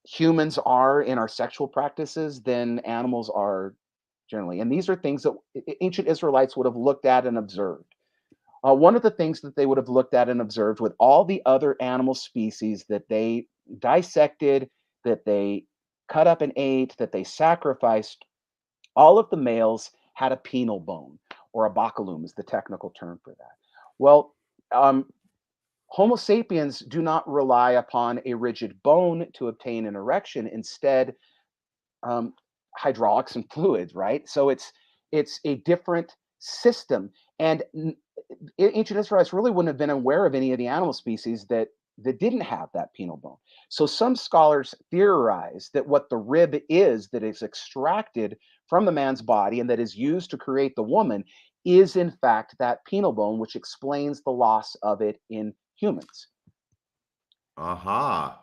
humans are in our sexual practices than animals are generally. And these are things that ancient Israelites would have looked at and observed. One of the things that they would have looked at and observed with all the other animal species that they dissected, that they cut up and ate, that they sacrificed, all of the males had a penile bone, or a baculum is the technical term for that. Well, Homo sapiens do not rely upon a rigid bone to obtain an erection. Instead, hydraulics and fluids, right? So it's a different system. And ancient Israelites really wouldn't have been aware of any of the animal species that that didn't have that penile bone. So some scholars theorize that what the rib is that is extracted from the man's body and that is used to create the woman is in fact that penile bone, which explains the loss of it in humans. Aha.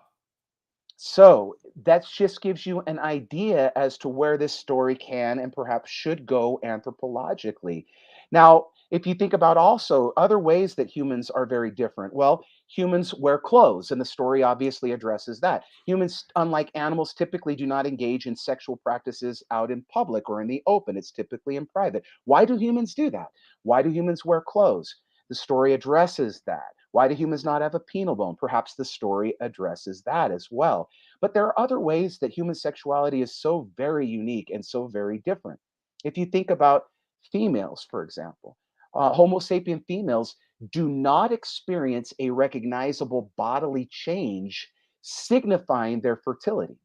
So that just gives you an idea as to where this story can and perhaps should go anthropologically. Now, if you think about also other ways that humans are very different, well, humans wear clothes, and the story obviously addresses that. Humans, unlike animals, typically do not engage in sexual practices out in public or in the open. It's typically in private. Why do humans do that? Why do humans wear clothes? The story addresses that. Why do humans not have a penile bone? Perhaps the story addresses that as well. But there are other ways that human sexuality is so very unique and so very different. If you think about females, for example, Homo sapien females do not experience a recognizable bodily change signifying their fertility.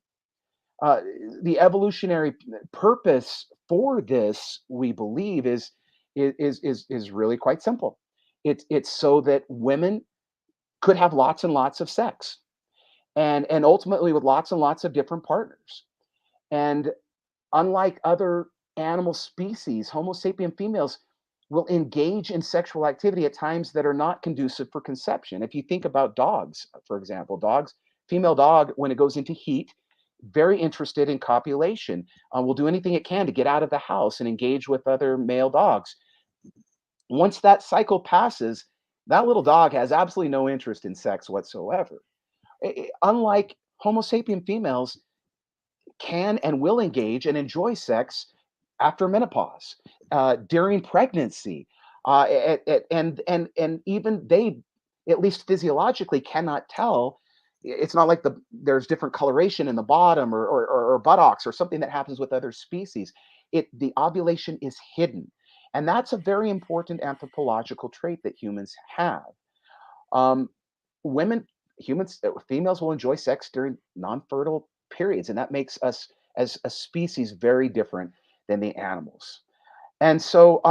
Uh, the evolutionary purpose for this, we believe, is really quite simple. It's so that women could have lots and lots of sex, and ultimately with lots and lots of different partners. And unlike other animal species, Homo sapien females will engage in sexual activity at times that are not conducive for conception. If you think about dogs, for example, female dog, when it goes into heat, very interested in copulation, will do anything it can to get out of the house and engage with other male dogs. Once that cycle passes, that little dog has absolutely no interest in sex whatsoever. Unlike Homo sapien females, can and will engage and enjoy sex after menopause, during pregnancy, and even they, at least physiologically, cannot tell. It's not like there's different coloration in the bottom or buttocks or something that happens with other species. The ovulation is hidden, and that's a very important anthropological trait that humans have. Um, women, humans, females will enjoy sex during non-fertile periods, and that makes us as a species very different than the animals. And so,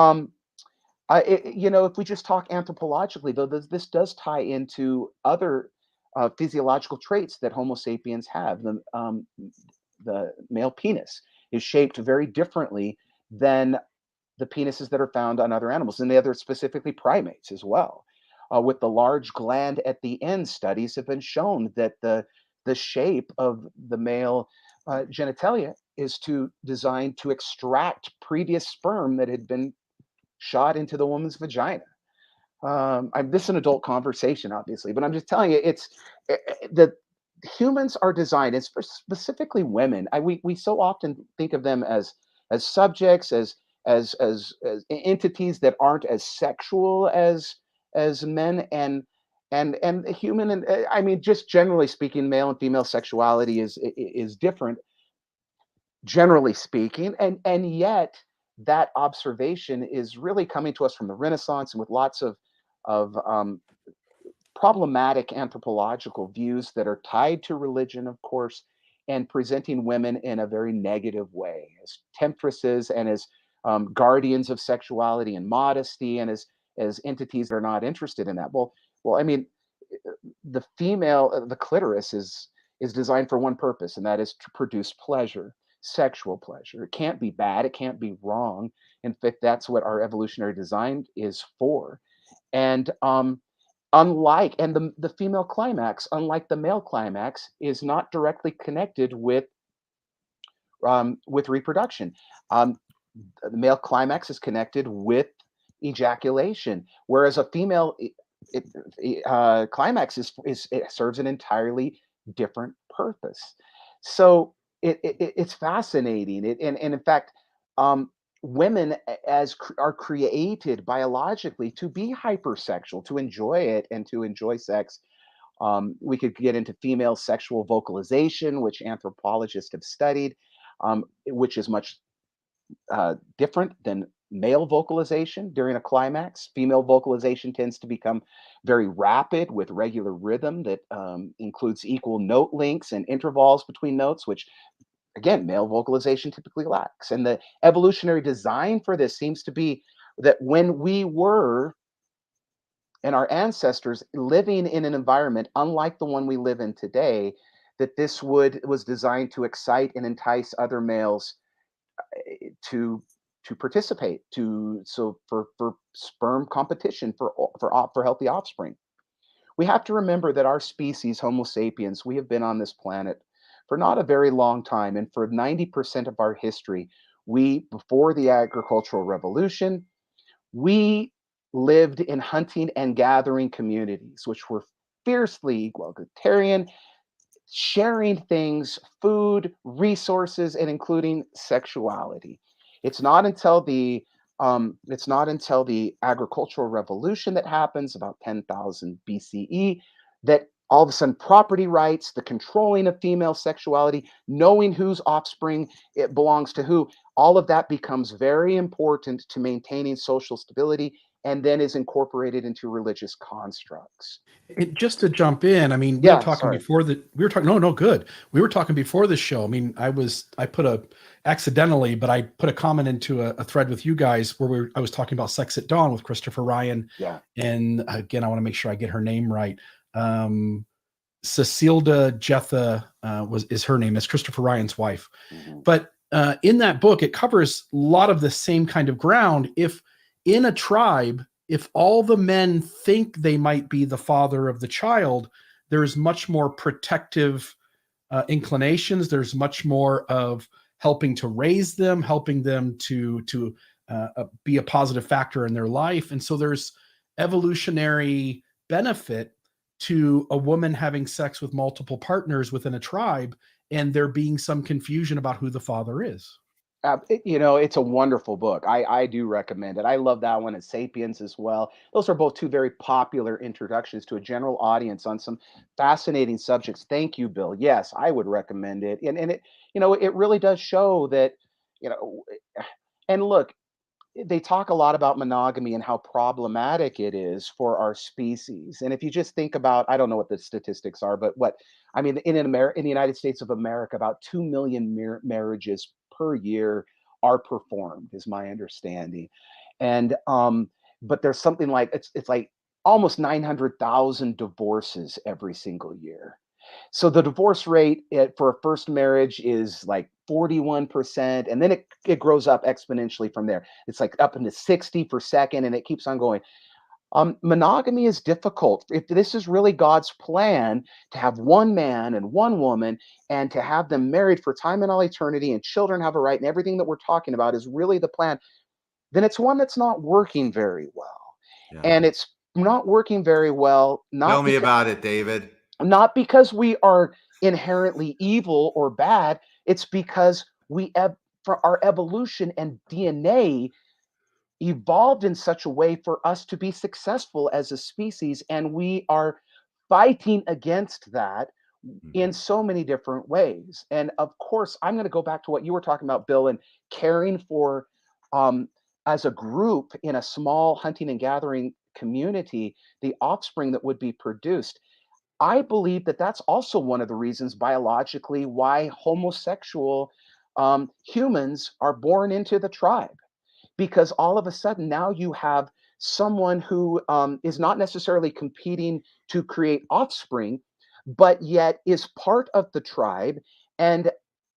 if we just talk anthropologically, though, this does tie into other physiological traits that Homo sapiens have. The male penis is shaped very differently than the penises that are found on other animals, and the other specifically primates as well. With the large gland at the end, studies have been shown that the shape of the male genitalia is designed to extract previous sperm that had been shot into the woman's vagina. This is an adult conversation, obviously, but I'm just telling you, it's that humans are designed, and specifically women. We so often think of them as subjects, as entities that aren't as sexual as men, and human, and I mean, just generally speaking, male and female sexuality is different, generally speaking, and yet that observation is really coming to us from the Renaissance, and with lots of problematic anthropological views that are tied to religion, of course, and presenting women in a very negative way as temptresses and as guardians of sexuality and modesty, and as entities that are not interested in that. Well, I mean, the the clitoris is designed for one purpose, and that is to produce pleasure, sexual pleasure. It can't be bad. It can't be wrong. In fact, that's what our evolutionary design is for. And the female climax, unlike the male climax, is not directly connected with reproduction. The male climax is connected with ejaculation, whereas a female climax it serves an entirely different purpose. So it's fascinating. And in fact, women are created biologically to be hypersexual, to enjoy it and to enjoy sex. We could get into female sexual vocalization, which anthropologists have studied, which is much different than male vocalization during a climax. Female vocalization tends to become very rapid with regular rhythm that includes equal note lengths and intervals between notes, which again, male vocalization typically lacks. And the evolutionary design for this seems to be that when we were and our ancestors living in an environment unlike the one we live in today, that this was designed to excite and entice other males to participate, for sperm competition, for healthy offspring. We have to remember that our species, Homo sapiens, we have been on this planet for not a very long time, and for 90% of our history, before the agricultural revolution, we lived in hunting and gathering communities, which were fiercely egalitarian, sharing things, food, resources, and including sexuality. It's not until the agricultural revolution that happens about 10,000 BCE that all of a sudden property rights, the controlling of female sexuality, knowing whose offspring it belongs to who, all of that becomes very important to maintaining social stability, and then is incorporated into religious constructs. Just to jump in, I mean, Yeah, sorry. no, good. We were talking before the show. I mean, I put a comment into a thread with you guys where I was talking about Sex at Dawn with Christopher Ryan. Yeah. And again, I want to make sure I get her name right. Cecilda Jetha is her name. It's Christopher Ryan's wife. Mm-hmm. But in that book, it covers a lot of the same kind of ground. If in a tribe, if all the men think they might be the father of the child, there's much more protective inclinations. There's much more of helping to raise them, helping them to be a positive factor in their life. And so there's evolutionary benefit to a woman having sex with multiple partners within a tribe, and there being some confusion about who the father is. It's a wonderful book. I do recommend it. I love that one, and Sapiens as well. Those are both two very popular introductions to a general audience on some fascinating subjects. Thank you, Bill. Yes, I would recommend it. And it really does show that, and look, they talk a lot about monogamy and how problematic it is for our species. And if you just think about, I don't know what the statistics are, but in the United States of America, about 2 million marriages per year are performed, is my understanding. And but there's something like it's like almost 900,000 divorces every single year. So the divorce rate for a first marriage is like 41%, and then it grows up exponentially from there. It's like up into 60 per second, and it keeps on going. Monogamy is difficult. If this is really God's plan to have one man and one woman and to have them married for time and all eternity, and children have a right, and everything that we're talking about is really the plan, then it's one that's not working very well. Yeah. And it's not working very well. Tell me about it, David. Not because we are inherently evil or bad. It's because for our evolution and DNA evolved in such a way for us to be successful as a species, and we are fighting against that in so many different ways. And of course, I'm going to go back to what you were talking about, Bill, and caring for as a group in a small hunting and gathering community, the offspring that would be produced. I believe that that's also one of the reasons biologically why homosexual humans are born into the tribe, because all of a sudden now you have someone who is not necessarily competing to create offspring, but yet is part of the tribe. And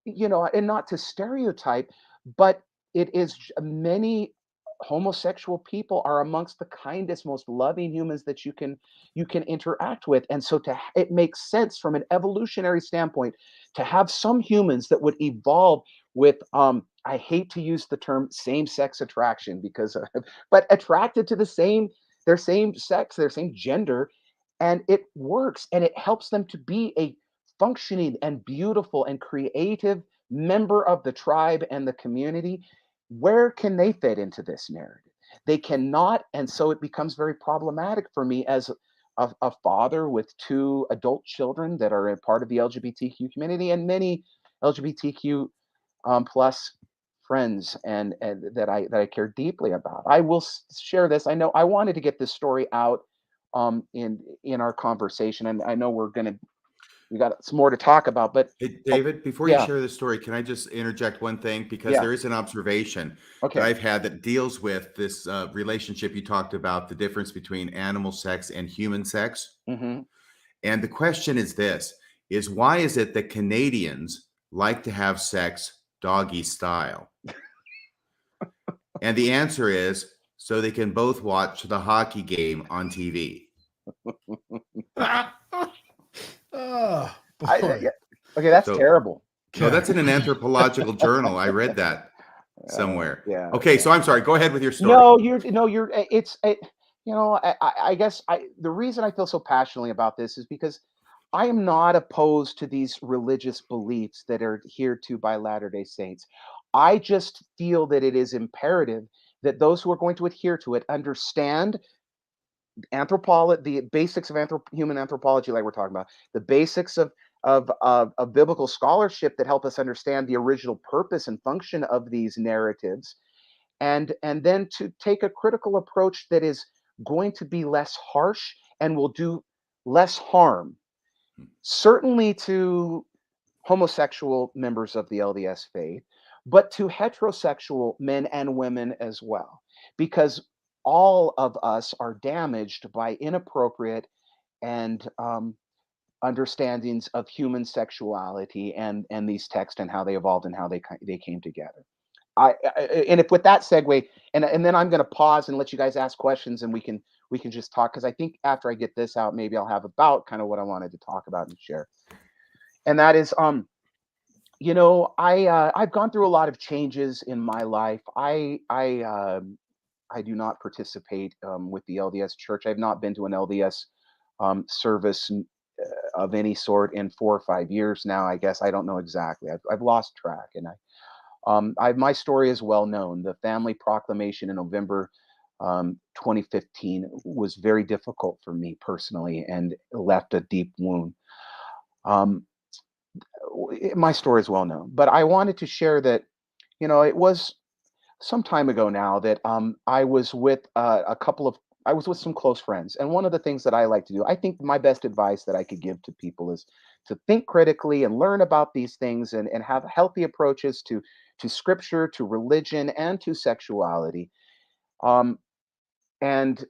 and not to stereotype, but it is many homosexual people are amongst the kindest, most loving humans that you can interact with. And so it makes sense from an evolutionary standpoint to have some humans that would evolve with I hate to use the term same-sex attraction but attracted to their same sex, their same gender, and it works, and it helps them to be a functioning and beautiful and creative member of the tribe and the community. Where can they fit into this narrative? They cannot, and so it becomes very problematic for me as a father with 2 adult children that are a part of the LGBTQ community, and many LGBTQ plus friends and that I care deeply about. I will share this. I know I wanted to get this story out in our conversation, and I know we're going to we got some more to talk about. But Hey, David, before you yeah, share the story, can I just interject one thing? Because yeah, there is an observation that okay. I've had that deals with this relationship you talked about, the difference between animal sex and human sex. Hmm. And the question is this, is why is it that Canadians like to have sex doggy style? And the answer is so they can both watch the hockey game on TV. Oh Yeah. boy. Okay, that's So, terrible. no, that's in an anthropological journal. I read that Uh, somewhere. yeah. Okay, so I'm sorry. Go ahead with your story. No, you're. You know, I guess the reason I feel so passionately about this is because I am not opposed to these religious beliefs that are adhered to by Latter-day Saints. I just feel that it is imperative that those who are going to adhere to it understand anthropology, the basics of human anthropology, like we're talking about, the basics of biblical scholarship that help us understand the original purpose and function of these narratives, and then to take a critical approach that is going to be less harsh and will do less harm, certainly to homosexual members of the LDS faith, but to heterosexual men and women as well, because all of us are damaged by inappropriate and understandings of human sexuality and these texts and how they evolved and how they came together. And if with that segue, and then I'm going to pause and let you guys ask questions, and we can just talk, because I think after I get this out, maybe I'll have about kind of what I wanted to talk about and share. And that is, I've gone through a lot of changes in my life. I do not participate with the LDS Church. I've not been to an LDS service of any sort in 4 or 5 years now. I guess I don't know exactly. I've lost track, and my story is well known. The Family Proclamation in November 2015 was very difficult for me personally and left a deep wound. Um, my story is well known, but I wanted to share that, it was some time ago now that I was with I was with some close friends. And one of the things that I like to do, I think my best advice that I could give to people is to think critically and learn about these things, and have healthy approaches to scripture, to religion, and to sexuality. Um, and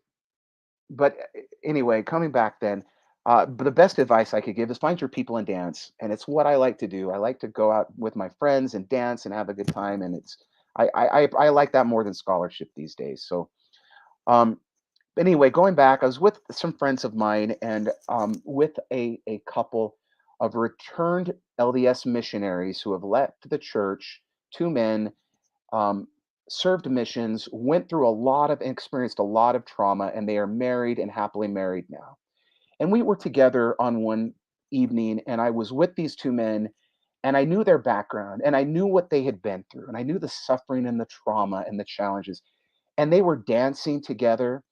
but anyway, coming back then, but the best advice I could give is find your people and dance, and it's what I like to do. I like to go out with my friends and dance and have a good time, and I like that more than scholarship these days. So um, anyway, going back, I was with some friends of mine, and with a couple of returned LDS missionaries who have left the church. Two men, um, served missions, went through a lot of, experienced a lot of trauma, and they are married and happily married now. And we were together on one evening, and I was with these two men, and I knew their background, and I knew what they had been through, and I knew the suffering and the trauma and the challenges. And they were dancing together,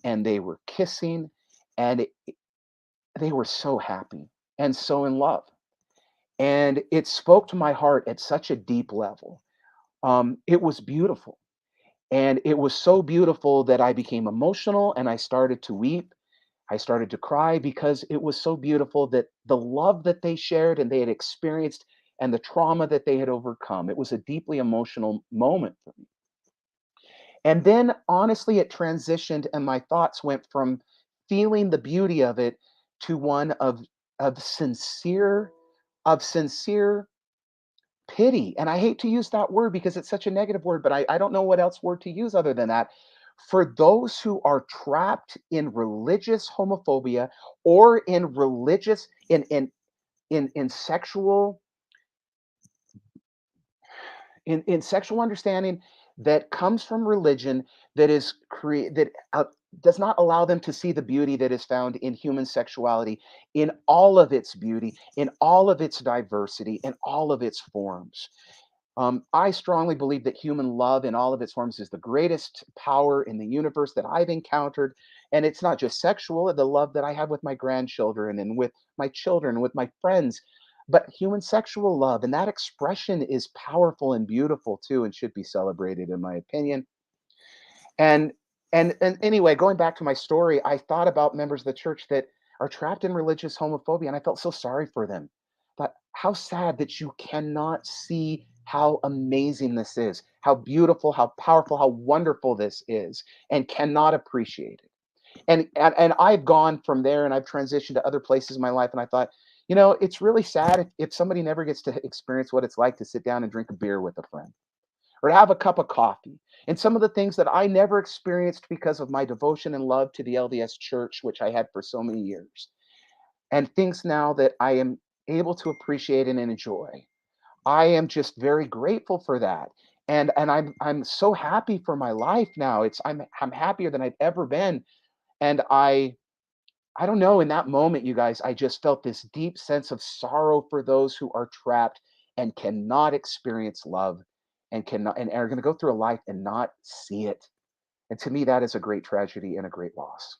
and they were kissing, and they were so happy and so in love. And it spoke to my heart at such a deep level. It was beautiful. And it was so beautiful that I became emotional and I started to weep. I started to cry because it was so beautiful, that the love that they shared and they had experienced and the trauma that they had overcome. It was a deeply emotional moment for me. And then honestly, it transitioned, and my thoughts went from feeling the beauty of it to one of sincere of sincere pity. And I hate to use that word because it's such a negative word, but I don't know what else word to use other than that. For those who are trapped in religious homophobia, or in religious in sexual in sexual understanding that comes from religion, that is that does not allow them to see the beauty that is found in human sexuality, in all of its beauty, in all of its diversity, in all of its forms. I strongly believe that human love in all of its forms is the greatest power in the universe that I've encountered. And it's not just sexual, the love that I have with my grandchildren and with my children, with my friends, but human sexual love. And that expression is powerful and beautiful too, and should be celebrated, in my opinion. And and anyway, going back to my story, I thought about members of the church that are trapped in religious homophobia. And I felt so sorry for them. But how sad that you cannot see how amazing this is, how beautiful, how powerful, how wonderful this is, and cannot appreciate it. And I've gone from there and I've transitioned to other places in my life. And I thought, it's really sad if somebody never gets to experience what it's like to sit down and drink a beer with a friend or to have a cup of coffee. And some of the things that I never experienced because of my devotion and love to the LDS Church, which I had for so many years, and things now that I am able to appreciate and enjoy. I am just very grateful for that. And I'm so happy for my life now. I'm happier than I've ever been. And I don't know, in that moment, you guys, I just felt this deep sense of sorrow for those who are trapped and cannot experience love and are going to go through a life and not see it. And to me, that is a great tragedy and a great loss.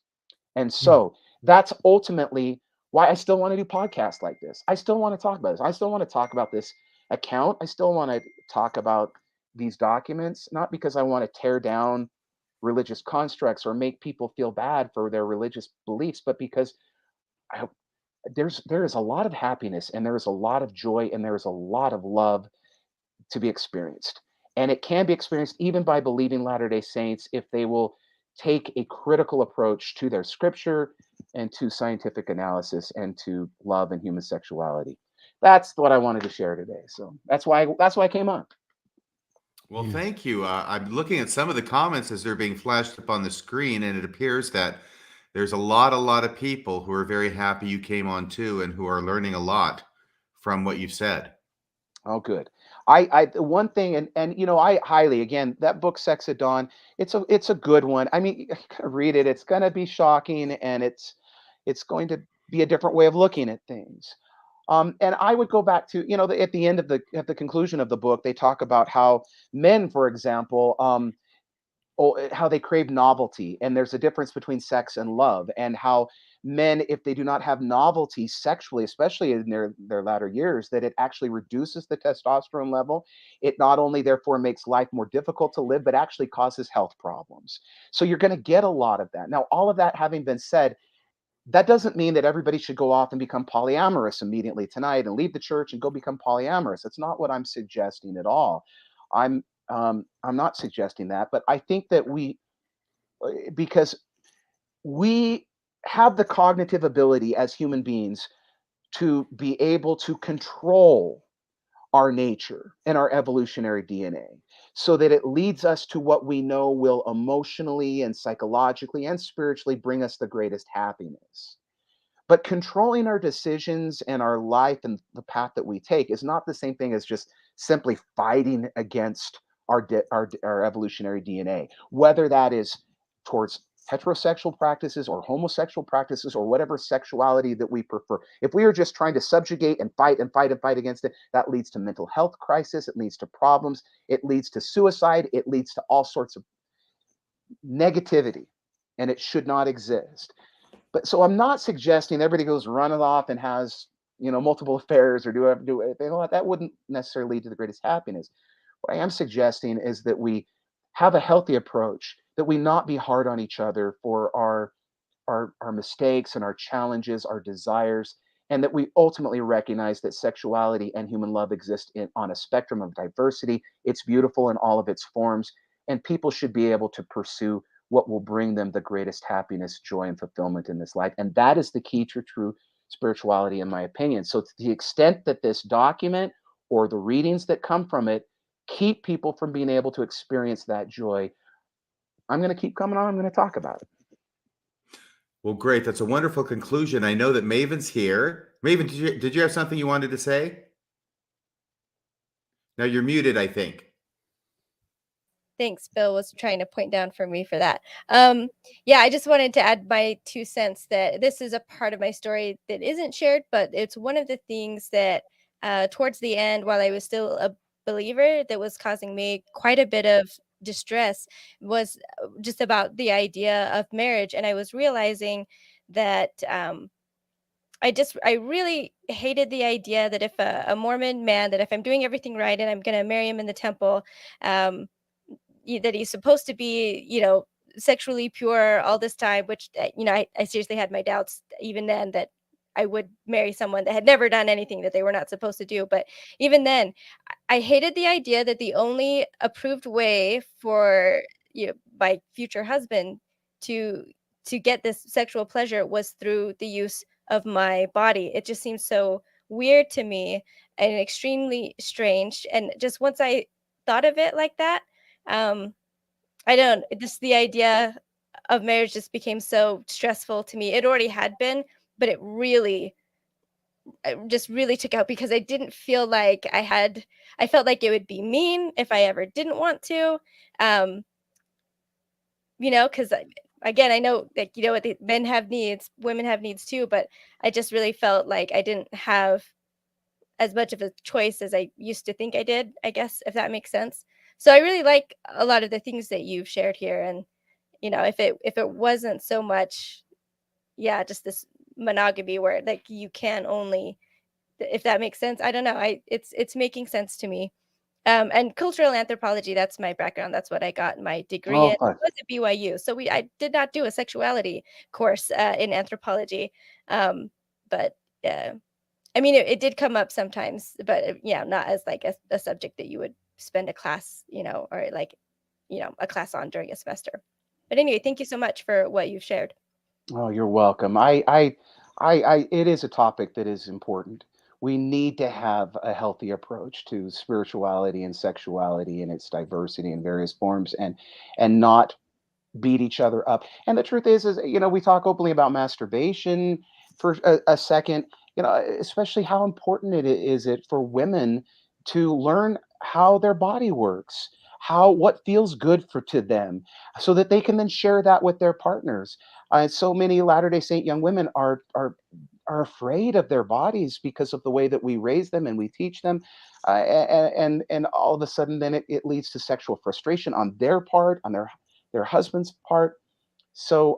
And so that's ultimately why I still want to do podcasts like this. I still want to talk about this. I still want to talk about this account. I still want to talk about these documents, not because I want to tear down religious constructs or make people feel bad for their religious beliefs, but because I, there is a lot of happiness and there is a lot of joy and there is a lot of love to be experienced. And it can be experienced even by believing Latter-day Saints if they will take a critical approach to their scripture and to scientific analysis and to love and human sexuality. That's what I wanted to share today. So that's why I came on. Well, thank you. I'm looking at some of the comments as they're being flashed up on the screen, and it appears that there's a lot of people who are very happy you came on too, and who are learning a lot from what you've said. Oh, good. The one thing, and I highly, again, that book, Sex at Dawn, it's a good one. I mean, you gotta read it. It's gonna be shocking, and it's going to be a different way of looking at things. And I would go back to, at the end of at the conclusion of the book, they talk about how men, for example, how they crave novelty, and there's a difference between sex and love, and how men, if they do not have novelty sexually, especially in their latter years, that it actually reduces the testosterone level. It not only therefore makes life more difficult to live, but actually causes health problems. So you're going to get a lot of that. Now, all of that having been said, that doesn't mean that everybody should go off and become polyamorous immediately tonight and leave the church and go become polyamorous. That's not what I'm suggesting at all. I'm not suggesting that, but I think that because we have the cognitive ability as human beings to be able to control our nature and our evolutionary DNA so that it leads us to what we know will emotionally and psychologically and spiritually bring us the greatest happiness. But controlling our decisions and our life and the path that we take is not the same thing as just simply fighting against our evolutionary DNA, whether that is towards heterosexual practices or homosexual practices or whatever sexuality that we prefer. If we are just trying to subjugate and fight and fight and fight against it, that leads to mental health crisis. It leads to problems. It leads to suicide. It leads to all sorts of negativity, and it should not exist. But so I'm not suggesting everybody goes running off and has, multiple affairs or do anything like that. Wouldn't necessarily lead to the greatest happiness. What I am suggesting is that we have a healthy approach, that we not be hard on each other for our mistakes and our challenges, our desires, and that we ultimately recognize that sexuality and human love exist on a spectrum of diversity. It's beautiful in all of its forms, and people should be able to pursue what will bring them the greatest happiness, joy, and fulfillment in this life. And that is the key to true spirituality, in my opinion. So to the extent that this document or the readings that come from it keep people from being able to experience that joy, I'm going to keep coming on. I'm going to talk about it. Well, great. That's a wonderful conclusion. I know that Maven's here. Maven, did you have something you wanted to say? Now you're muted, I think. Thanks. Bill was trying to point down for me for that. Yeah, I just wanted to add my 2 cents that this is a part of my story that isn't shared, but it's one of the things that towards the end, while I was still a believer, that was causing me quite a bit of distress was just about the idea of marriage. And I was realizing that I really hated the idea that if a Mormon man, that if I'm doing everything right and I'm going to marry him in the temple, that he's supposed to be, sexually pure all this time, which, I seriously had my doubts even then that I would marry someone that had never done anything that they were not supposed to do. But even then, I hated the idea that the only approved way for my future husband to get this sexual pleasure was through the use of my body. It just seems so weird to me and extremely strange. And just once I thought of it like that, I don't just the idea of marriage just became so stressful to me. It already had been, but it just really took out because I didn't feel like I felt like it would be mean if I ever didn't want to. Um, because again, I know like what the men have needs, women have needs too, but I just really felt like I didn't have as much of a choice as I used to think I did, I guess, if that makes sense. So I really like a lot of the things that you've shared here. And, if it wasn't so much, yeah, just this monogamy where like you can only, if that makes sense. I don't know. It's making sense to me. And cultural anthropology, that's my background. That's what I got my degree in. Oh, It was at BYU. So I did not do a sexuality course in anthropology. But I mean, it did come up sometimes, but yeah, not as like a subject that you would spend a class, or like, a class on during a semester. But anyway, thank you so much for what you've shared. oh, you're welcome. It is a topic that is important. We need to have a healthy approach to spirituality and sexuality and its diversity in various forms, and not beat each other up. And the truth is, we talk openly about masturbation for a second, especially how important is it for women to learn how their body works, what feels good to them, so that they can then share that with their partners. So many Latter-day Saint young women are afraid of their bodies because of the way that we raise them and we teach them, and all of a sudden then it leads to sexual frustration on their part, on their husband's part. So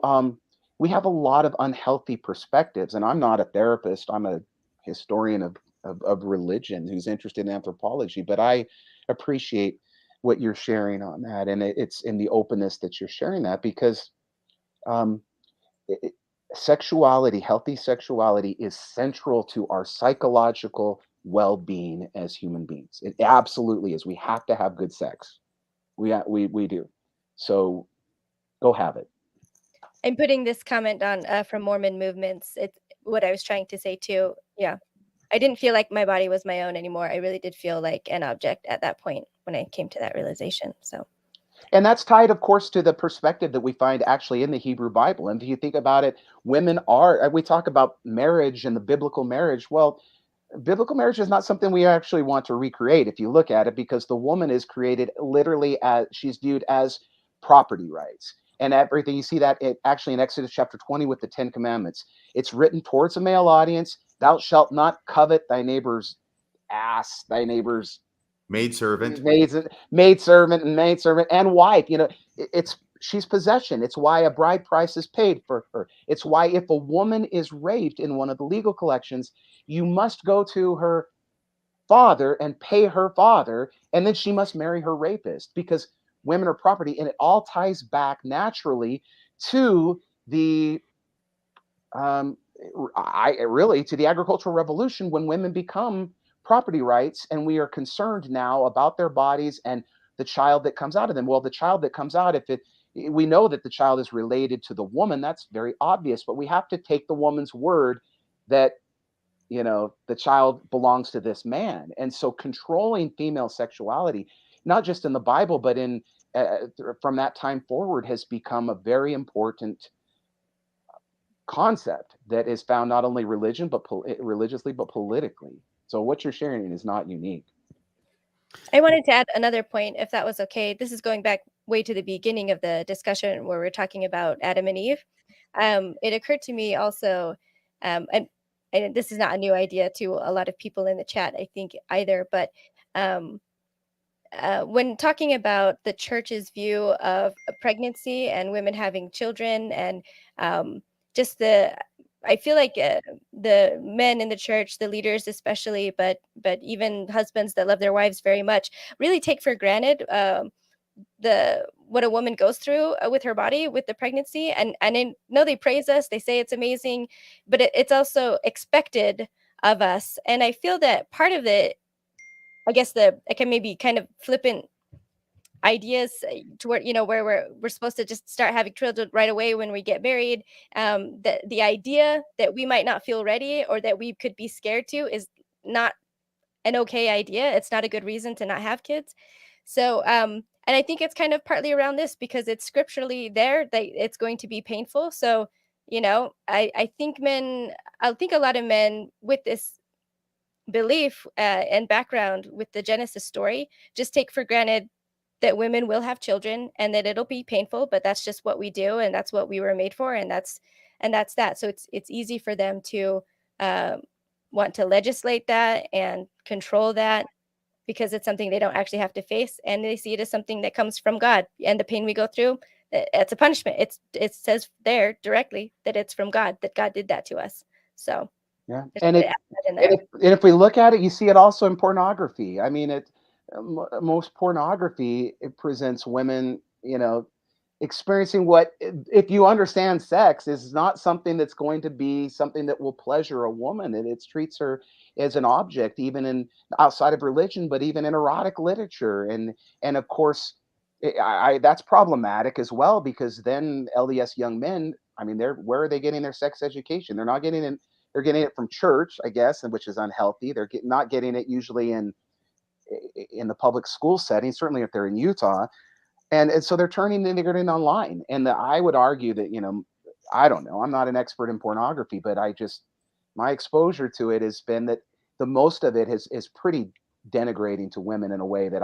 we have a lot of unhealthy perspectives. And I'm not a therapist, I'm a historian of religion who's interested in anthropology, but I appreciate what you're sharing on that. And it's in the openness that you're sharing that, because um, it, sexuality, healthy sexuality, is central to our psychological well-being as human beings. It absolutely is. We have to have good sex. We do. So go have it. I'm putting this comment on from Mormon movements. It's what I was trying to say too. Yeah. I didn't feel like my body was my own anymore. I really did feel like an object at that point when I came to that realization. So, And that's tied, of course, to the perspective that we find actually in the Hebrew Bible. And if you think about it, we talk about marriage and the biblical marriage. Well, biblical marriage is not something we actually want to recreate if you look at it, because the woman is created literally as she's viewed as property rights. And everything you see that actually in Exodus chapter 20 with the 10 Commandments. It's written towards a male audience. Thou shalt not covet thy neighbor's ass, thy neighbor's Maidservant. maidservant and wife. She's possession. It's why a bride price is paid for her. It's why if a woman is raped in one of the legal collections, you must go to her father and pay her father, and then she must marry her rapist, because women are property. And it all ties back naturally to the to the agricultural revolution, when women become property rights, and we are concerned now about their bodies and the child that comes out of them. Well, the child that comes out, we know that the child is related to the woman, that's very obvious, but we have to take the woman's word that the child belongs to this man. And so controlling female sexuality, not just in the Bible, but in from that time forward, has become a very important concept that is found not only religiously, but politically. So what you're sharing is not unique. I wanted to add another point, if that was okay. This is going back way to the beginning of the discussion where we're talking about Adam and Eve. It occurred to me also, and this is not a new idea to a lot of people in the chat, I think, either, but when talking about the church's view of pregnancy and women having children, and just I feel like the men in the church, the leaders especially, but even husbands that love their wives very much, really take for granted what a woman goes through with her body with the pregnancy, and I know they praise us, they say it's amazing, but it's also expected of us. And I feel that part of it, I guess I can maybe kind of flippant ideas toward, where we're supposed to just start having children right away when we get married. The idea that we might not feel ready or that we could be scared to is not an okay idea. It's not a good reason to not have kids. So and I think it's kind of partly around this because it's scripturally there that it's going to be painful. So I think a lot of men with this belief and background with the Genesis story just take for granted that women will have children and that it'll be painful, but that's just what we do and that's what we were made for, and that's that. So it's easy for them to want to legislate that and control that because it's something they don't actually have to face, and they see it as something that comes from God. And the pain we go through, it's a punishment. It says there directly that it's from God, that God did that to us. So Yeah, there's and a bit of that in there. and if we look at it, you see it also in pornography. I mean, most pornography, it presents women, experiencing what, if you understand sex, is not something that's going to be something that will pleasure a woman. It treats her as an object, even in outside of religion, but even in erotic literature, and of course, that's problematic as well, because then LDS young men, I mean, where are they getting their sex education? They're not getting it. They're getting it from church, I guess, and which is unhealthy. They're not getting it usually in the public school setting, certainly if they're in Utah. And so they're turning and they're getting online. And I would argue that, I don't know, I'm not an expert in pornography, but my exposure to it has been that the most of it is pretty denigrating to women in a way that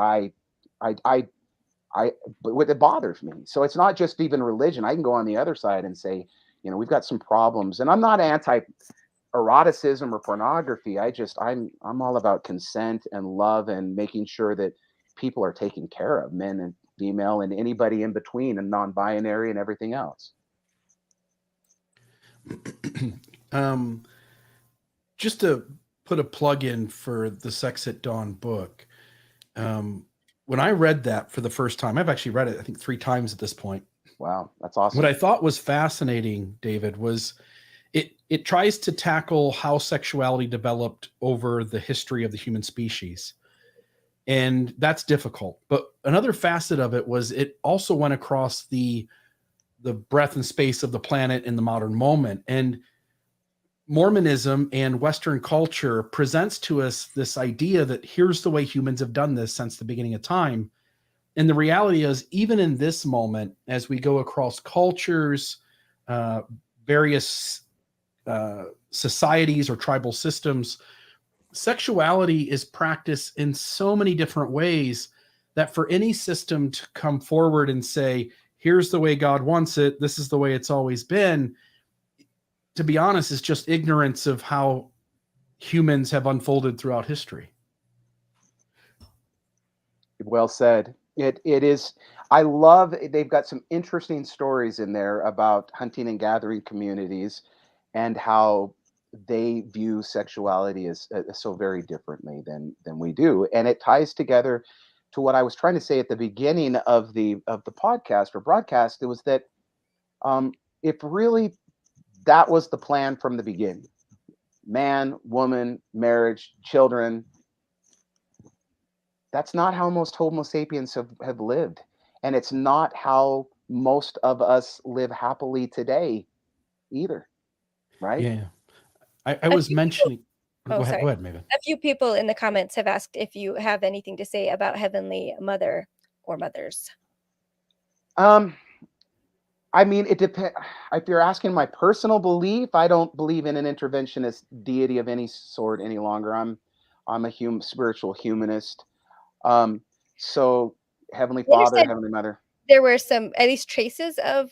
but it bothers me. So it's not just even religion. I can go on the other side and say, we've got some problems, and I'm not anti eroticism or pornography. I'm all about consent and love and making sure that people are taken care of, men and female and anybody in between, and non-binary and everything else. Just to put a plug in for the Sex at Dawn book, when I read that for the first time, I've actually read it, I think 3 times at this point. Wow, that's awesome. What I thought was fascinating, David, was it tries to tackle how sexuality developed over the history of the human species. And that's difficult. But another facet of it was it also went across the breadth and space of the planet in the modern moment. And Mormonism and Western culture presents to us this idea that here's the way humans have done this since the beginning of time. And the reality is, even in this moment, as we go across cultures, various societies or tribal systems, sexuality is practiced in so many different ways that for any system to come forward and say, here's the way God wants it, this is the way it's always been, to be honest, is just ignorance of how humans have unfolded throughout history. Well said. It is. I love, they've got some interesting stories in there about hunting and gathering communities and how they view sexuality as so very differently than we do. And it ties together to what I was trying to say at the beginning of the podcast or broadcast. It was that if really that was the plan from the beginning, man, woman, marriage, children, that's not how most Homo sapiens have lived. And it's not how most of us live happily today either. Right? Yeah. I was mentioning. Oh, go ahead, sorry. Maven. A few people in the comments have asked if you have anything to say about Heavenly Mother or mothers. I mean, it depends. If you're asking my personal belief, I don't believe in an interventionist deity of any sort any longer. I'm a spiritual humanist. So Heavenly Father, Heavenly Mother. There were some, at least traces of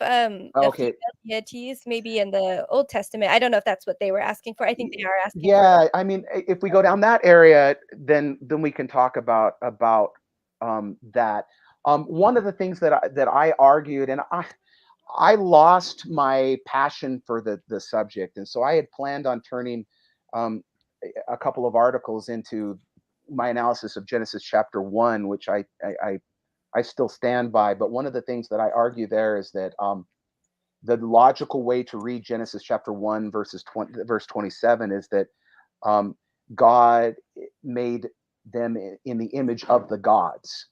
Okay. deities, maybe in the Old Testament. I don't know if that's what they were asking for. I think they are asking. Yeah, I mean, if we go down that area, then we can talk about that. One of the things that I argued, and I lost my passion for the subject, and so I had planned on turning a couple of articles into my analysis of Genesis chapter 1, which I I still stand by. But one of the things that I argue there is that the logical way to read Genesis chapter 1 verse 27 is that God made them in the image of the gods,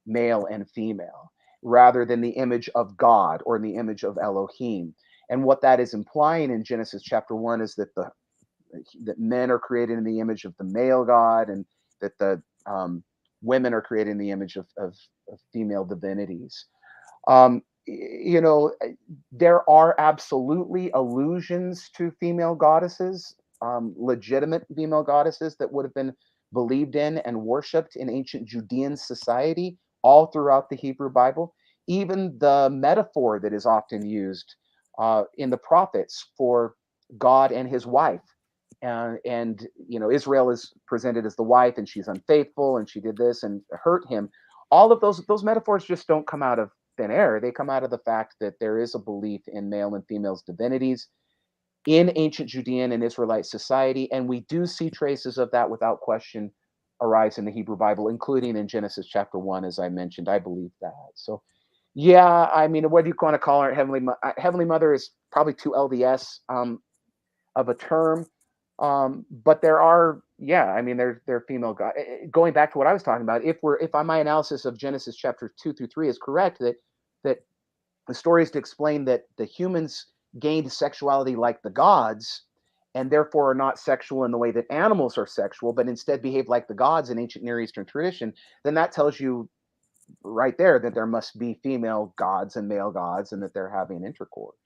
male and female, rather than the image of God or in the image of Elohim. And what that is implying in Genesis chapter 1 is that that men are created in the image of the male God, and that the women are created in the image of female divinities. You know, there are absolutely allusions to female goddesses, legitimate female goddesses that would have been believed in and worshipped in ancient Judean society all throughout the Hebrew Bible. Even the metaphor that is often used in the prophets for God and his wife. And you know, Israel is presented as the wife, and she's unfaithful, and she did this and hurt him. All of those metaphors just don't come out of thin air. They come out of the fact that there is a belief in male and female's divinities in ancient Judean and Israelite society, and we do see traces of that without question arise in the Hebrew Bible, including in Genesis chapter 1, as I mentioned. I believe that. So, yeah, I mean, what do you want to call her? Heavenly Mother is probably too LDS of a term, but there are, yeah, I mean, they're female God. Going back to what I was talking about, if my analysis of Genesis chapter 2 through 3 is correct, that the story is to explain that the humans gained sexuality like the gods, and therefore are not sexual in the way that animals are sexual, but instead behave like the gods in ancient Near Eastern tradition, then that tells you right there that there must be female gods and male gods, and that they're having intercourse.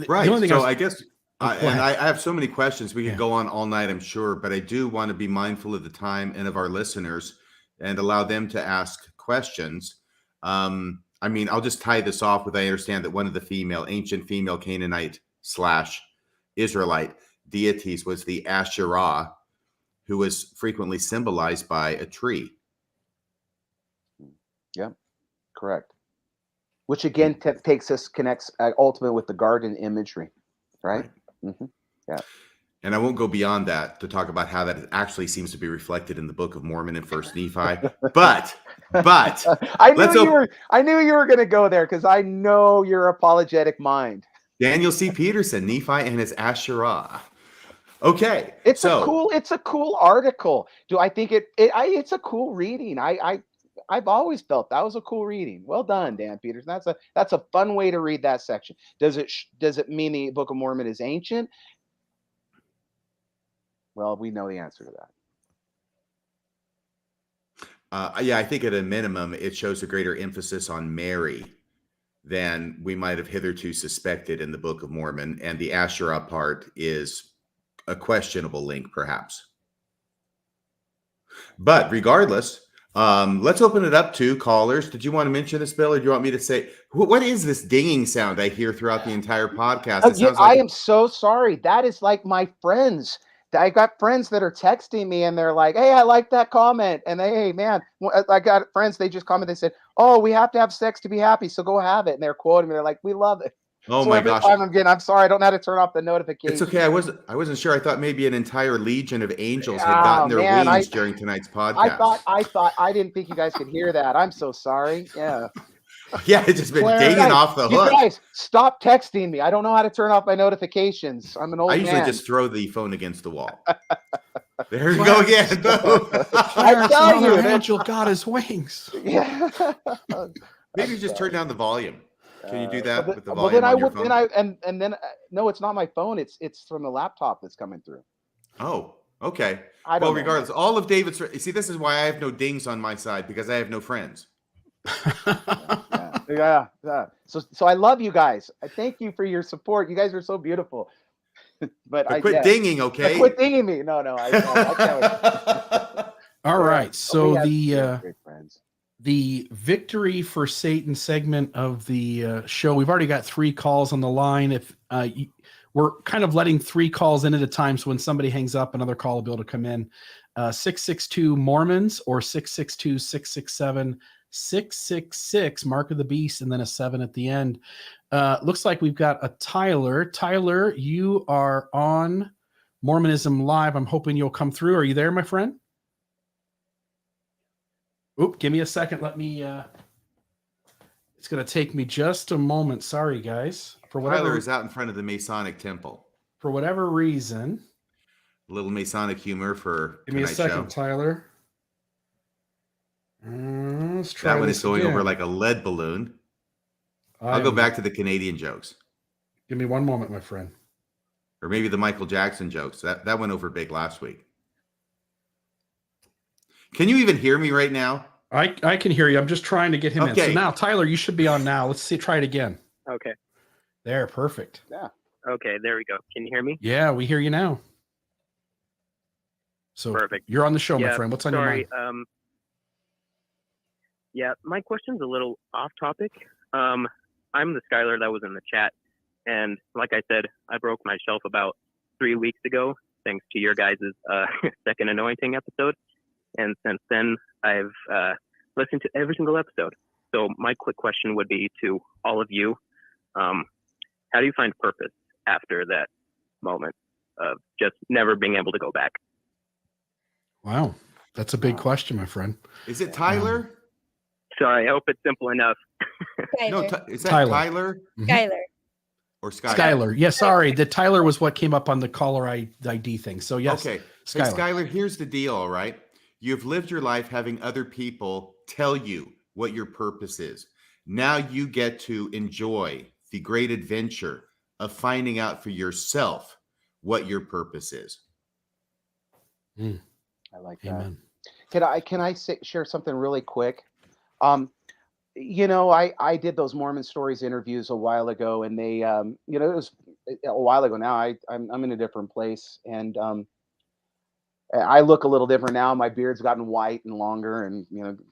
Right. So I guess, and I have so many questions. We could go on all night, I'm sure, but I do want to be mindful of the time and of our listeners and allow them to ask questions. I mean, I'll just tie this off with, I understand that one of the ancient female Canaanite / Israelite deities was the Asherah, who was frequently symbolized by a tree. Yeah, correct. Which again connects ultimately with the garden imagery, right? Mm-hmm. Yeah. And I won't go beyond that to talk about how that actually seems to be reflected in the Book of Mormon and First Nephi. But I knew you were going to go there, because I know your apologetic mind. Daniel C. Peterson, Nephi and his Asherah. Okay, it's a cool article. Do I think it's a cool reading? I've always felt that was a cool reading. Well done, Dan Peterson. That's a fun way to read that section. Does it mean the Book of Mormon is ancient? Well, we know the answer to that. Yeah, I think at a minimum, it shows a greater emphasis on Mary than we might have hitherto suspected in the Book of Mormon. And the Asherah part is a questionable link, perhaps. But regardless, let's open it up to callers. Did you want to mention this, Bill, or do you want me to say, what is this dinging sound I hear throughout the entire podcast? It sounds like I am so sorry. That is like my friends. I got friends that are texting me, and they're like, "Hey, I like that comment." And hey, man, I got friends. They just commented. They said, "Oh, we have to have sex to be happy, so go have it." And they're quoting me. They're like, "We love it." Oh, so my gosh! I'm sorry. I don't know how to turn off the notification. It's okay. I wasn't sure. I thought maybe an entire legion of angels had gotten their wings during tonight's podcast. I didn't think you guys could hear that. I'm so sorry. Yeah. Yeah, it's just been dinging off the hook. You guys, stop texting me. I don't know how to turn off my notifications. I'm an old man. I usually just throw the phone against the wall. There you go again. I tell you, an angel got his wings. Yeah. Maybe just turn down the volume. Can you do that with the volume on your phone? No, it's not my phone. It's from the laptop that's coming through. Oh, okay. Well, regardless, all of David's. See, this is why I have no dings on my side, because I have no friends. Yeah. So I love you guys. I thank you for your support. You guys are so beautiful. But quit dinging, okay? Quit dinging me. No. All right. So the victory for Satan segment of the show. We've already got 3 calls on the line. If we're kind of letting 3 calls in at a time, so when somebody hangs up, another call will be able to come in. 662 Mormons or 662-667-666, mark of the beast, and then a 7 at the end. Looks like we've got a Tyler. Tyler, you are on Mormonism Live. I'm hoping you'll come through. Are you there, my friend? Oop, give me a second. Let me, it's going to take me just a moment. Sorry, guys. Tyler is out in front of the Masonic Temple. For whatever reason. A little Masonic humor for Give me a second, show. Tyler. Let's try that one this is going again. over like a lead balloon. I'll go back to the Canadian jokes. Give me one moment, my friend. Or maybe the Michael Jackson jokes. That went over big last week. Can you even hear me right now? I can hear you. I'm just trying to get him in. Okay. So now, Tyler, you should be on now. Let's see. Try it again. Okay. There, perfect. Yeah. Okay, there we go. Can you hear me? Yeah, we hear you now. So Perfect. You're on the show, my friend. What's on your mind? Yeah, my question's a little off topic. I'm the Skylar that was in the chat, and like I said, I broke my shelf about 3 weeks ago, thanks to your guys' second anointing episode. And since then, I've listened to every single episode. So my quick question would be to all of you, how do you find purpose after that moment of just never being able to go back? Wow. That's a big question, my friend. Is it Tyler? Sorry, I hope it's simple enough. No, Skylar. is that Tyler. Tyler Skylar. or Skylar? Skylar. Yeah, sorry. The Tyler was what came up on the caller ID thing. So yes. Okay. Skylar. Hey, Skylar, here's the deal, all right? You've lived your life having other people tell you what your purpose is. Now you get to enjoy the great adventure of finding out for yourself what your purpose is. I like that. Amen. Can I share something really quick? I did those Mormon Stories interviews a while ago, and they, it was a while ago now. I'm in a different place, and I look a little different now. My beard's gotten white and longer, and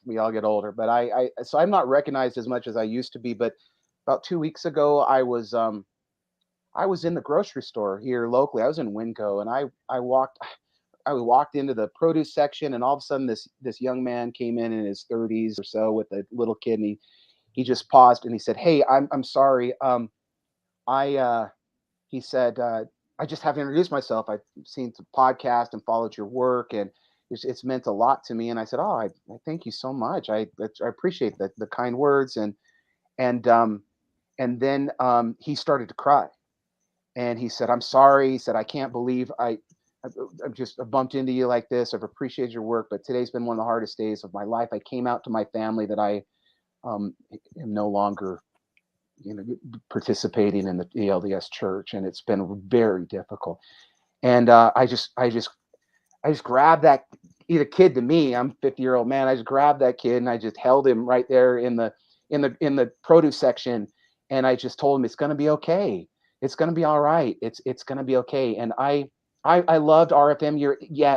we all get older. But so I'm not recognized as much as I used to be. But about 2 weeks ago, I was in the grocery store here locally. I was in Winco, and I walked into the produce section, and all of a sudden this young man came in his 30s or so with a little kid, and he just paused and he said, "Hey, I'm sorry. He said, I just have to introduce myself. I've seen the podcast and followed your work, and it's meant a lot to me." And I said, "Oh, I thank you so much. I appreciate the kind words." And then he started to cry, and he said, "I'm sorry." He said, "I can't believe I've just bumped into you like this. I've appreciated your work, but today's been one of the hardest days of my life. I came out to my family that I am no longer, participating in the LDS church, and it's been very difficult." And I just grabbed that kid. To me, I'm a 50-year-old man. I just grabbed that kid and I just held him right there in the produce section, and I just told him, "It's going to be okay. It's going to be all right. It's going to be okay." And I loved RFM.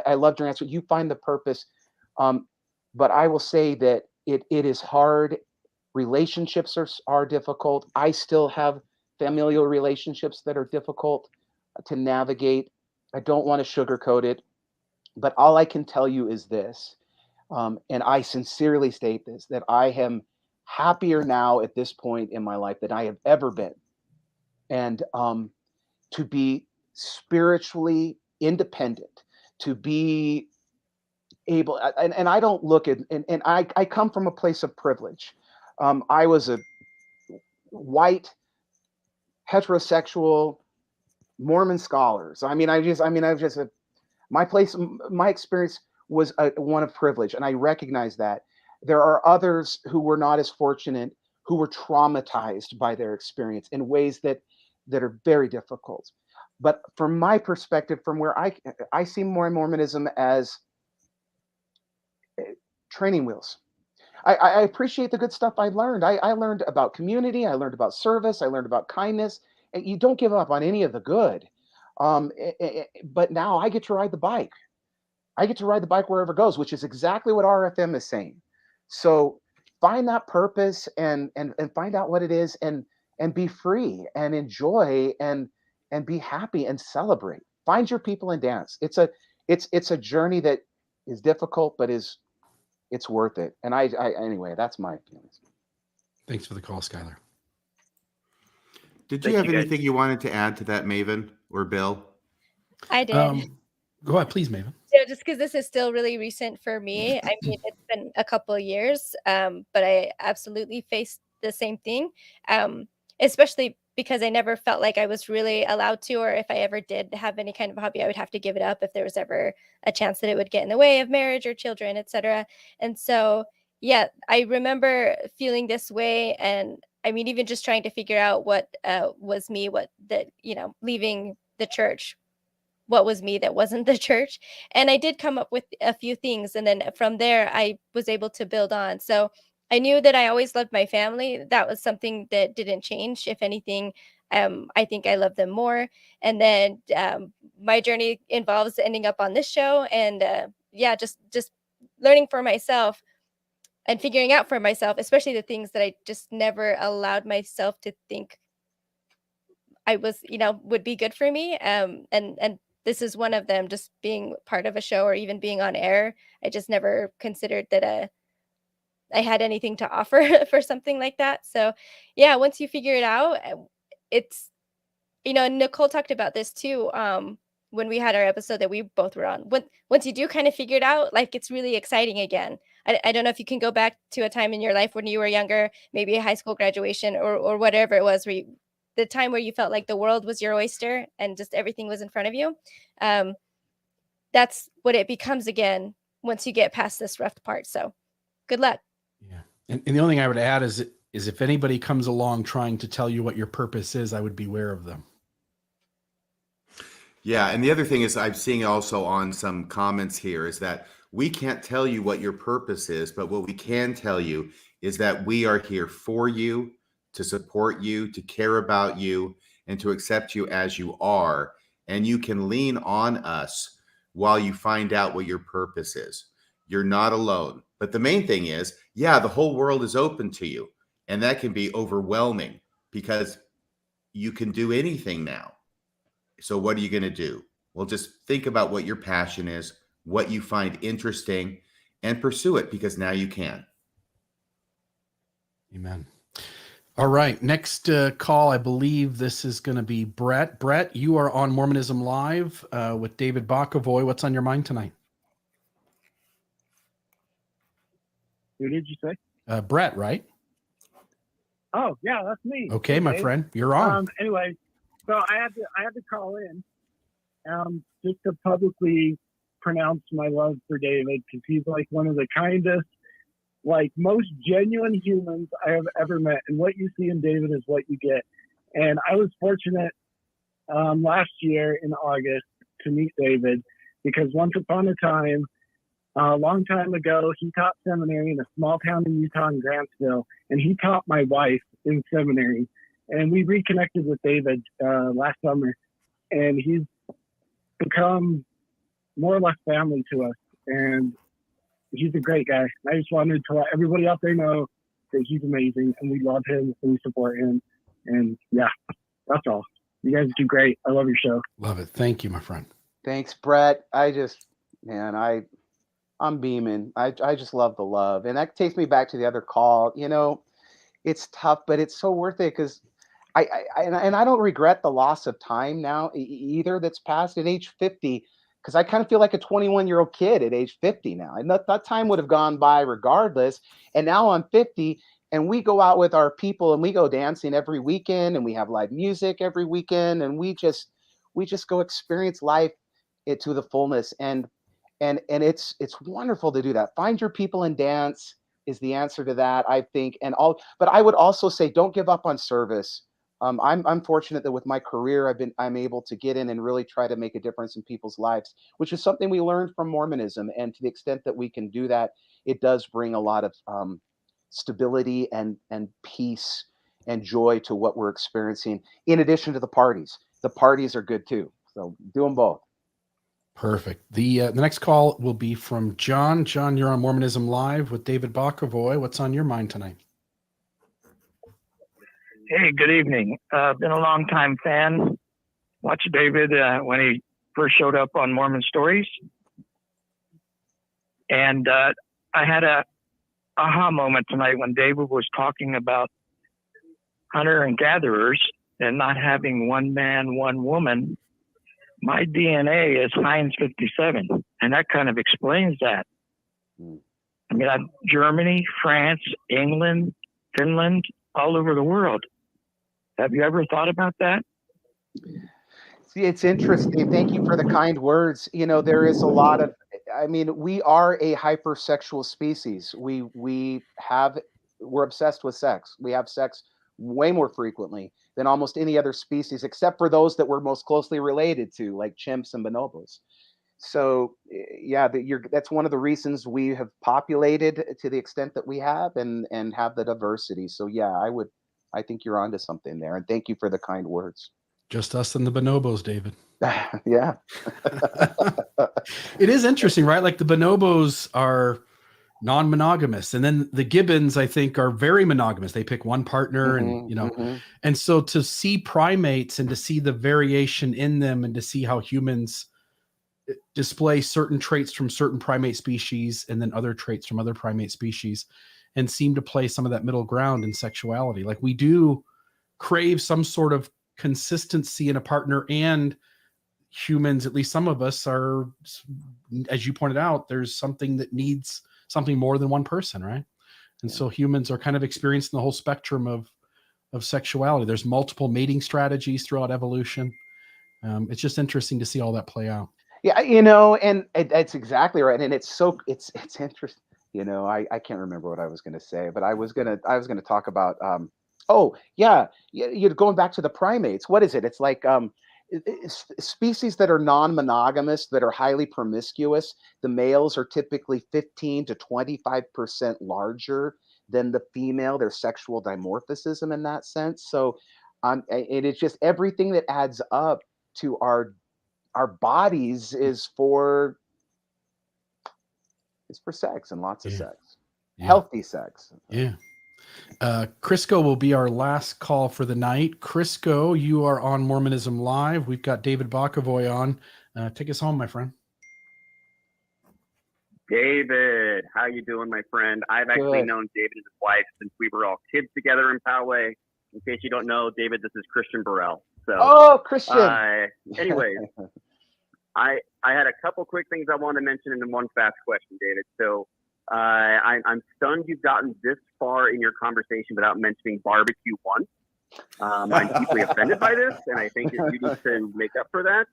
I loved your answer. You find the purpose. But I will say that it is hard. Relationships are difficult. I still have familial relationships that are difficult to navigate. I don't want to sugarcoat it, but all I can tell you is this, and I sincerely state this, that I am happier now at this point in my life than I have ever been. And to be spiritually independent, to be able, and I don't look at, and I come from a place of privilege. I was a white, heterosexual Mormon scholar. So my experience was one of privilege, and I recognize that. There are others who were not as fortunate, who were traumatized by their experience in ways that are very difficult. But from my perspective, from where I see Mormonism as training wheels. I appreciate the good stuff I learned. I learned about community. I learned about service. I learned about kindness. And you don't give up on any of the good. But now I get to ride the bike. I get to ride the bike wherever it goes, which is exactly what RFM is saying. So find that purpose and find out what it is, and be free and enjoy and be happy and celebrate. Find your people and dance. It's a journey that is difficult, but it's worth it. And anyway, that's my feelings. Thanks for the call, Skylar. Did you have anything you wanted to add to that, Maven or Bill? I did. Go ahead, please, Maven. So just because this is still really recent for me, I mean, it's been a couple of years, but I absolutely faced the same thing, especially because I never felt like I was really allowed to, or if I ever did have any kind of hobby, I would have to give it up if there was ever a chance that it would get in the way of marriage or children, etc. And so, yeah, I remember feeling this way, and I mean, even just trying to figure out what was me, what that, leaving the church, what was me that wasn't the church. And I did come up with a few things, and then from there I was able to build on. So I knew that I always loved my family. That was something that didn't change. If anything, I think I love them more. And then my journey involves ending up on this show, and yeah, just learning for myself and figuring out for myself, especially the things that I just never allowed myself to think I was, would be good for me. And this is one of them, just being part of a show or even being on air. I just never considered that I had anything to offer for something like that. So yeah, once you figure it out, it's, and Nicole talked about this too, when we had our episode that we both were on. Once you do kind of figure it out, like, it's really exciting again. I don't know if you can go back to a time in your life when you were younger, maybe a high school graduation or whatever it was, where the time where you felt like the world was your oyster and just everything was in front of you. That's what it becomes again once you get past this rough part. So good luck. Yeah. And the only thing I would add is if anybody comes along trying to tell you what your purpose is, I would beware of them. Yeah, and the other thing is, I'm seeing also on some comments here, is that we can't tell you what your purpose is, but what we can tell you is that we are here for you, to support you, to care about you, and to accept you as you are. And you can lean on us while you find out what your purpose is. You're not alone. But the main thing is, yeah, the whole world is open to you. And that can be overwhelming because you can do anything now. So what are you going to do? Well, just think about what your passion is, what you find interesting, and pursue it, because now you can. Amen. All right. Next call, I believe this is going to be Brett. Brett, you are on Mormonism Live with David Bokovoy. What's on your mind tonight? Who did you say? Brett, right? Oh, yeah, that's me. Okay, my friend, you're on. Anyway, so I had to call in just to publicly pronounce my love for David, because he's like one of the kindest, like most genuine humans I have ever met. And what you see in David is what you get. And I was fortunate last year in August to meet David, because once upon a time, a long time ago, he taught seminary in a small town in Utah, in Grantsville, and he taught my wife in seminary. And we reconnected with David last summer, and he's become more or less family to us. And he's a great guy. I just wanted to let everybody out there know that he's amazing, and we love him and we support him. And yeah, that's all. You guys do great. I love your show. Love it. Thank you, my friend. Thanks, Brett. I'm beaming. I just love the love. And that takes me back to the other call. It's tough, but it's so worth it, because I don't regret the loss of time now either that's passed at age 50, because I kind of feel like a 21-year-old kid at age 50 now. And that time would have gone by regardless. And now I'm 50, and we go out with our people and we go dancing every weekend, and we have live music every weekend, and we just go experience life to the fullness. And it's wonderful to do that. Find your people and dance is the answer to that, I think. But I would also say, don't give up on service. I'm fortunate that with my career, I'm able to get in and really try to make a difference in people's lives, which is something we learned from Mormonism. And to the extent that we can do that, it does bring a lot of stability and peace and joy to what we're experiencing, in addition to the parties. The parties are good too. So do them both. Perfect. The next call will be from John. John, you're on Mormonism Live with David Bokovoy. What's on your mind tonight? Hey, good evening. Been a long time fan. Watched David when he first showed up on Mormon Stories. And I had a aha moment tonight when David was talking about hunter and gatherers and not having one man, one woman. my DNA is Heinz 57, and that kind of explains that. I mean, I'm Germany, France, England, Finland, all over the world. Have you ever thought about that? See, it's interesting. Thank you for the kind words. You know, there is a lot of, I mean, we are a hypersexual species. We're obsessed with sex. We have sex way more frequently than almost any other species, except for those that we're most closely related to, like chimps and bonobos. So yeah, that's one of the reasons we have populated to the extent that we have and have the diversity. So yeah, I think you're onto something there. And thank you for the kind words. Just us and the bonobos, David. Yeah. It is interesting, right? Like the bonobos are non-monogamous, and then the gibbons, I think, are very monogamous. They pick one partner, and and so to see primates and to see the variation in them, and to see how humans display certain traits from certain primate species and then other traits from other primate species, and seem to play some of that middle ground in sexuality. Like we do crave some sort of consistency in a partner, and humans, at least some of us, are, as you pointed out, there's something that needs something more than one person, right? And so humans are kind of experiencing the whole spectrum of sexuality. There's multiple mating strategies throughout evolution. It's just interesting to see all that play out. Yeah, you know, and that's exactly right. And it's interesting. You know, I can't remember what I was going to say, but I was gonna talk about you're going back to the primates. What is it? It's like species that are non-monogamous, that are highly promiscuous. The males are typically 15 to 25% larger than the female. There's sexual dimorphism in that sense. So it is just everything that adds up to our bodies is for sex, and lots of sex, healthy sex. Yeah. Crisco will be our last call for the night. Crisco, you are on Mormonism Live. We've got David Bokovoy on. Take us home, my friend. David, how you doing, my friend? I've actually known David and his wife since we were all kids together in Poway. In case you don't know, David, this is Christian Burrell. So, Christian. Anyways, I had a couple quick things I want to mention and then one fast question, David. So I'm stunned you've gotten this far in your conversation without mentioning barbecue once. I'm deeply offended by this, and I think that you need to make up for that.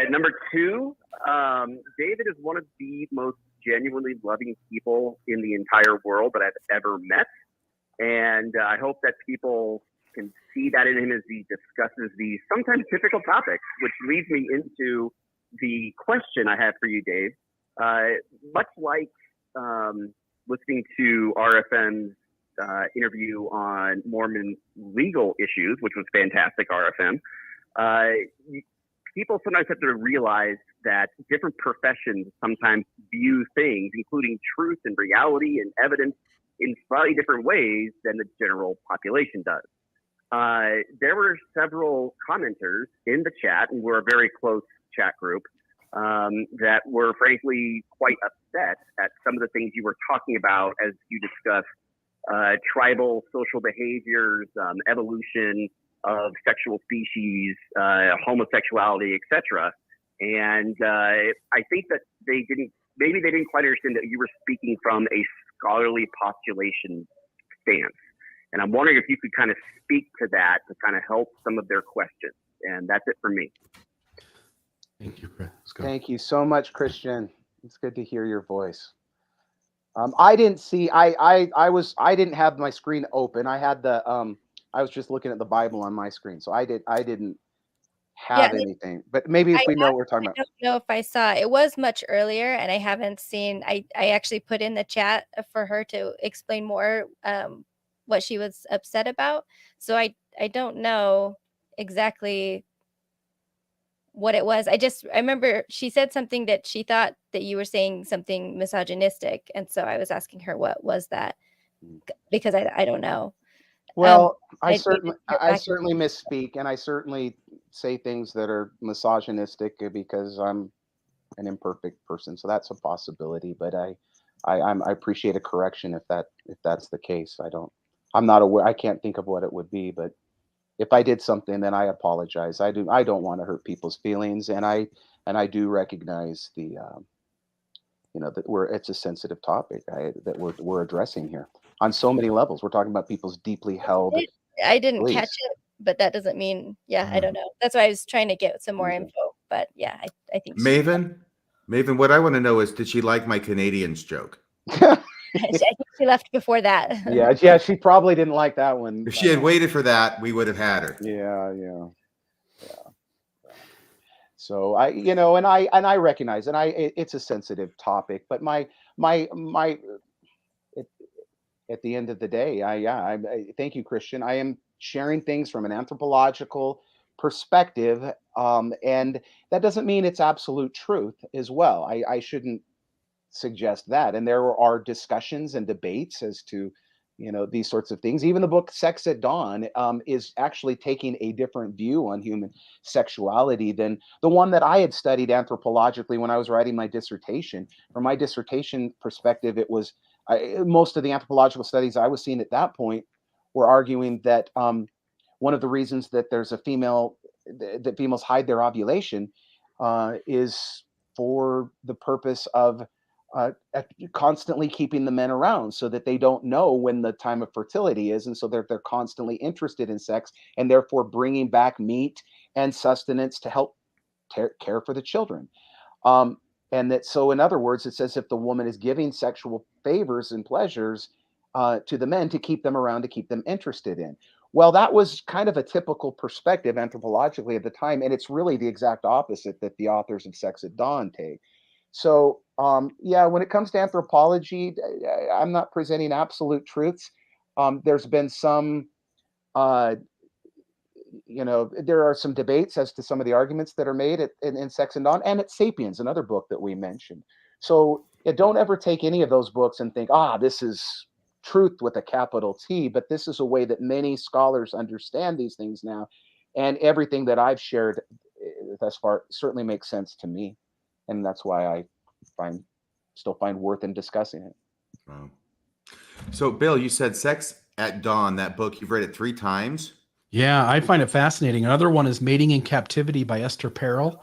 Number two, David is one of the most genuinely loving people in the entire world that I've ever met. And I hope that people can see that in him as he discusses these sometimes difficult topics, which leads me into the question I have for you, Dave. Much like listening to RFM's interview on Mormon legal issues, which was fantastic, RFM, people sometimes have to realize that different professions sometimes view things, including truth and reality and evidence, in slightly different ways than the general population does. There were several commenters in the chat, and we're a very close chat group, that were frankly quite upset at some of the things you were talking about as you discussed tribal social behaviors, evolution of sexual species, homosexuality, etc. And I think that they didn't quite understand that you were speaking from a scholarly postulation stance. And I'm wondering if you could kind of speak to that to kind of help some of their questions. And that's it for me. Thank you, Chris. Thank you so much, Christian. It's good to hear your voice. I didn't see. I didn't have my screen open. I had the. I was just looking at the Bible on my screen, so I didn't have anything. But maybe if we know what we're talking about. I don't know if I saw. It was much earlier, and I haven't seen. I actually put in the chat for her to explain more what she was upset about. So I don't know exactly what it was. I remember she said something that she thought that you were saying something misogynistic, and so I was asking her what was that, because I don't know. Well, I certainly misspeak, and I certainly say things that are misogynistic because I'm an imperfect person, so that's a possibility. But I appreciate a correction if that's the case. I'm not aware. I can't think of what it would be, but if I did something, then I apologize. I don't want to hurt people's feelings, and I do recognize the that it's a sensitive topic that we're addressing here on so many levels. We're talking about people's deeply held I didn't catch beliefs. it, but that doesn't mean, I don't know. That's why I was trying to get some more Okay. info. But yeah, I think Maven, what I want to know is, did she like my Canadians joke? I think she left before that. Yeah, she probably didn't like that one. If she had waited for that, we would have had her. Yeah. So I recognize, and it's a sensitive topic, but my at the end of the day, I thank you, Christian. I am sharing things from an anthropological perspective, and that doesn't mean it's absolute truth as well. I shouldn't suggest that. And there are discussions and debates as to these sorts of things. Even the book Sex at Dawn is actually taking a different view on human sexuality than the one that I had studied anthropologically when I was writing my dissertation. From my dissertation perspective, it was most of the anthropological studies I was seeing at that point were arguing that one of the reasons that there's a that females hide their ovulation is for the purpose of constantly keeping the men around, so that they don't know when the time of fertility is, and so they're constantly interested in sex, and therefore bringing back meat and sustenance to help care for the children. And that, so in other words, it says if the woman is giving sexual favors and pleasures to the men to keep them around, to keep them interested in. Well, that was kind of a typical perspective anthropologically at the time, and it's really the exact opposite that the authors of Sex at Dawn take. So, when it comes to anthropology, I'm not presenting absolute truths. There's been some, there are some debates as to some of the arguments that are made in Sex and Dawn, and at Sapiens, another book that we mentioned. So don't ever take any of those books and think, this is truth with a capital T, but this is a way that many scholars understand these things now. And everything that I've shared thus far certainly makes sense to me. And that's why I still find worth in discussing it. Wow. So, Bill, you said Sex at Dawn, that book, you've read it 3 times? Yeah, I find it fascinating. Another one is Mating in Captivity by Esther Perel.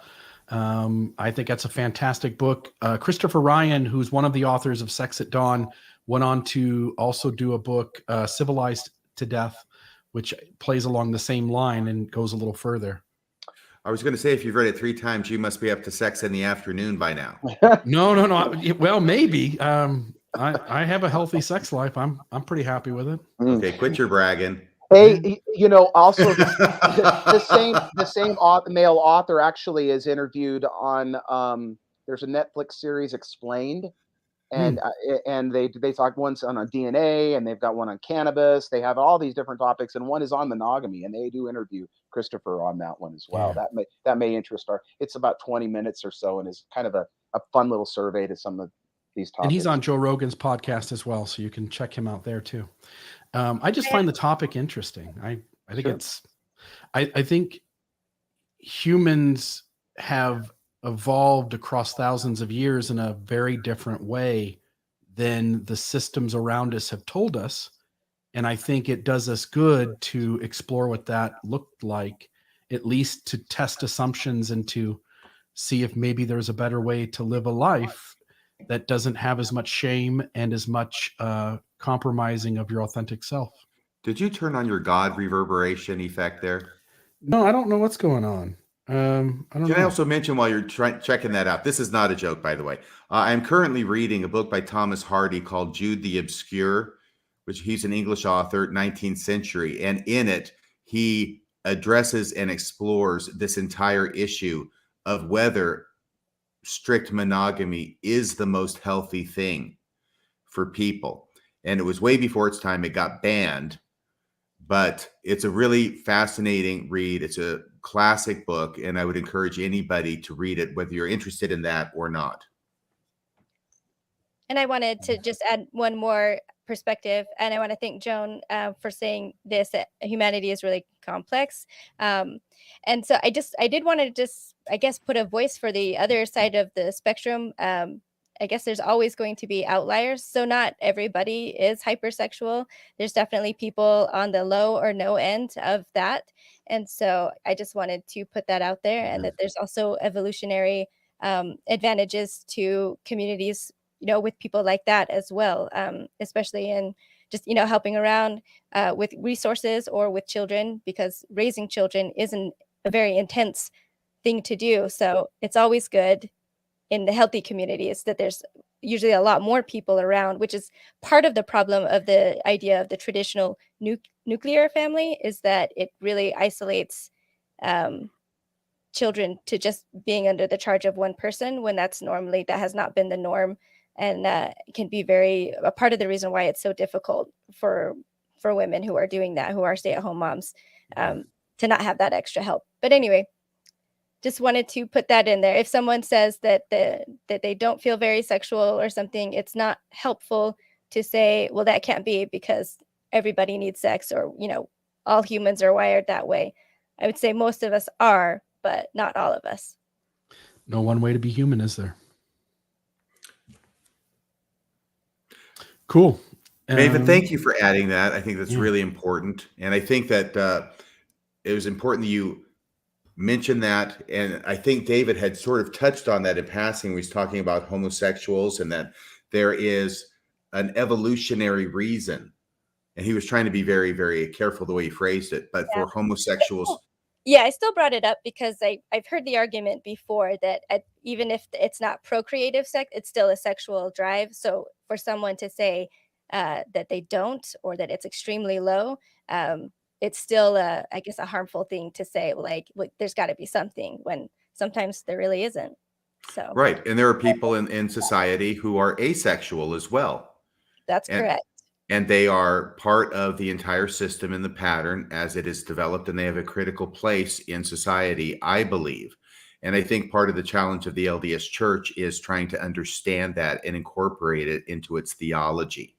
I think that's a fantastic book. Christopher Ryan, who's one of the authors of Sex at Dawn, went on to also do a book, Civilized to Death, which plays along the same line and goes a little further. I was going to say, if you've read it 3 times, you must be up to Sex in the Afternoon by now. No. Well, maybe. I have a healthy sex life. I'm pretty happy with it. Okay, quit your bragging. Hey, also the same male author actually is interviewed on there's a Netflix series, Explained, and they talk, one's on DNA, and they've got one on cannabis. They have all these different topics, and one is on monogamy, and they do interview Christopher on that one as well. Yeah. That may interest it's about 20 minutes or so, and is kind of a fun little survey to some of these topics. And he's on Joe Rogan's podcast as well, so you can check him out there too. I just find the topic interesting. I think I think humans have evolved across thousands of years in a very different way than the systems around us have told us. And I think it does us good to explore what that looked like, at least to test assumptions and to see if maybe there's a better way to live a life that doesn't have as much shame and as much compromising of your authentic self. Did you turn on your God reverberation effect there? No, I don't know what's going on. I don't know. Can I also mention, while you're checking that out, this is not a joke, by the way. I'm currently reading a book by Thomas Hardy called Jude the Obscure, which he's an English author, 19th century. And in it, he addresses and explores this entire issue of whether strict monogamy is the most healthy thing for people. And it was way before its time. It got banned, but it's a really fascinating read. It's a classic book, and I would encourage anybody to read it, whether you're interested in that or not. And I wanted to just add one more perspective, and I want to thank Joan for saying this, that humanity is really complex. And so I did want to just, I guess, put a voice for the other side of the spectrum. I guess there's always going to be outliers. So not everybody is hypersexual. There's definitely people on the low or no end of that. And so I just wanted to put that out there, and that there's also evolutionary advantages to communities, with people like that as well, especially in just, helping around with resources or with children, because raising children isn't a very intense thing to do. So it's always good in the healthy communities that there's usually a lot more people around, which is part of the problem of the idea of the traditional nuclear family, is that it really isolates children to just being under the charge of one person, when that has not been the norm, and can be a part of the reason why it's so difficult for women who are doing that, who are stay-at-home moms, to not have that extra help. But anyway, just wanted to put that in there. If someone says that they don't feel very sexual or something, it's not helpful to say, well, that can't be because everybody needs sex, or, all humans are wired that way. I would say most of us are, but not all of us. No one way to be human, is there? Cool. Maven, thank you for adding that. I think that's really important. And I think that it was important that you mentioned that. And I think David had sort of touched on that in passing. He was talking about homosexuals, and that there is an evolutionary reason. And he was trying to be very, very careful the way he phrased it. But for homosexuals... Yeah, I still brought it up because I've heard the argument before that even if it's not procreative sex, it's still a sexual drive. So for someone to say that they don't, or that it's extremely low, it's still, I guess, a harmful thing to say, like there's got to be something, when sometimes there really isn't. So Right. And there are people in society who are asexual as well. That's correct. And they are part of the entire system in the pattern as it is developed, and they have a critical place in society, I believe. And I think part of the challenge of the LDS Church is trying to understand that and incorporate it into its theology.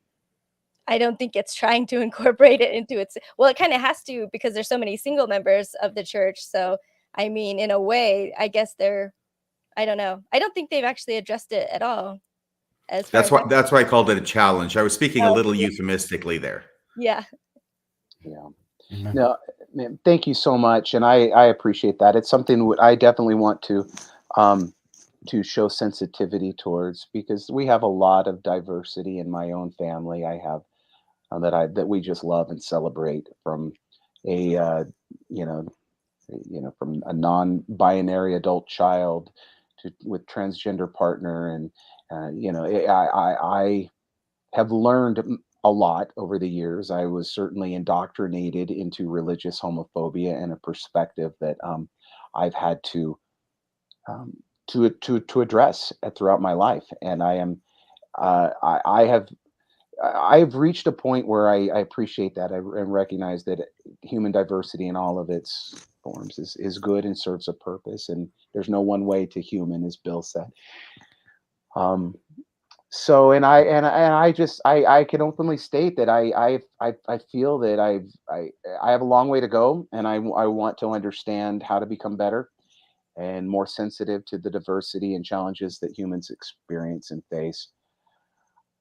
I don't think it's trying to incorporate it into its... Well, it kind of has to, because there's so many single members of the church. So, I mean, in a way, I guess I don't know. I don't think they've actually addressed it at all. That's why I called it a challenge. I was speaking a little euphemistically there. Yeah. Yeah. No, man, thank you so much, and I appreciate that. It's something I definitely want to show sensitivity towards, because we have a lot of diversity in my own family. I have that we just love and celebrate, from a from a non-binary adult child with transgender partner, and I have learned a lot over the years. I was certainly indoctrinated into religious homophobia and a perspective that I've had to address throughout my life. And I've reached a point where I appreciate that. I recognize that human diversity in all of its forms is good and serves a purpose. And there's no one way to human, as Bill said. So, and I can openly state that I feel that I have a long way to go, and I want to understand how to become better and more sensitive to the diversity and challenges that humans experience and face.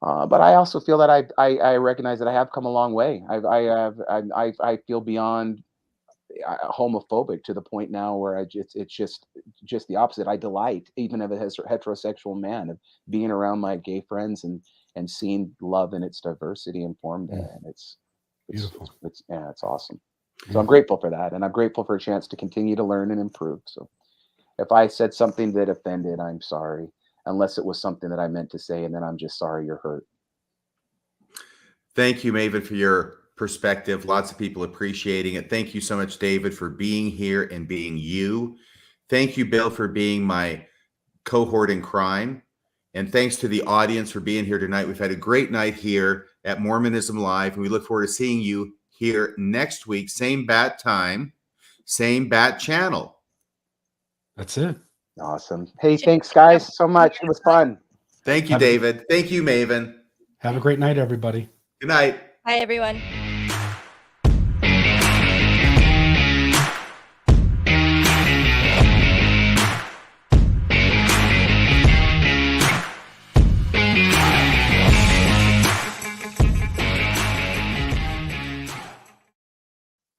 But I also feel that I recognize that I have come a long way. I feel beyond homophobic to the point now where it's just the opposite. I delight, even as a heterosexual man, of being around my gay friends and seeing love in its diversity and form there. And it's beautiful. It's awesome. So I'm grateful for that, and I'm grateful for a chance to continue to learn and improve. So if I said something that offended, I'm sorry, unless it was something that I meant to say, and then I'm just sorry you're hurt. Thank you, Maven, for your perspective. Lots of people appreciating it. Thank you so much, David, for being here and being you. Thank you, Bill, for being my cohort in crime. And thanks to the audience for being here tonight. We've had a great night here at Mormonism Live, and we look forward to seeing you here next week. Same bat time, same bat channel. That's it. Awesome. Hey, thanks, guys, so much. It was fun. Thank you, David. Thank you, Maven. Have a great night, everybody. Good night. Hi, everyone.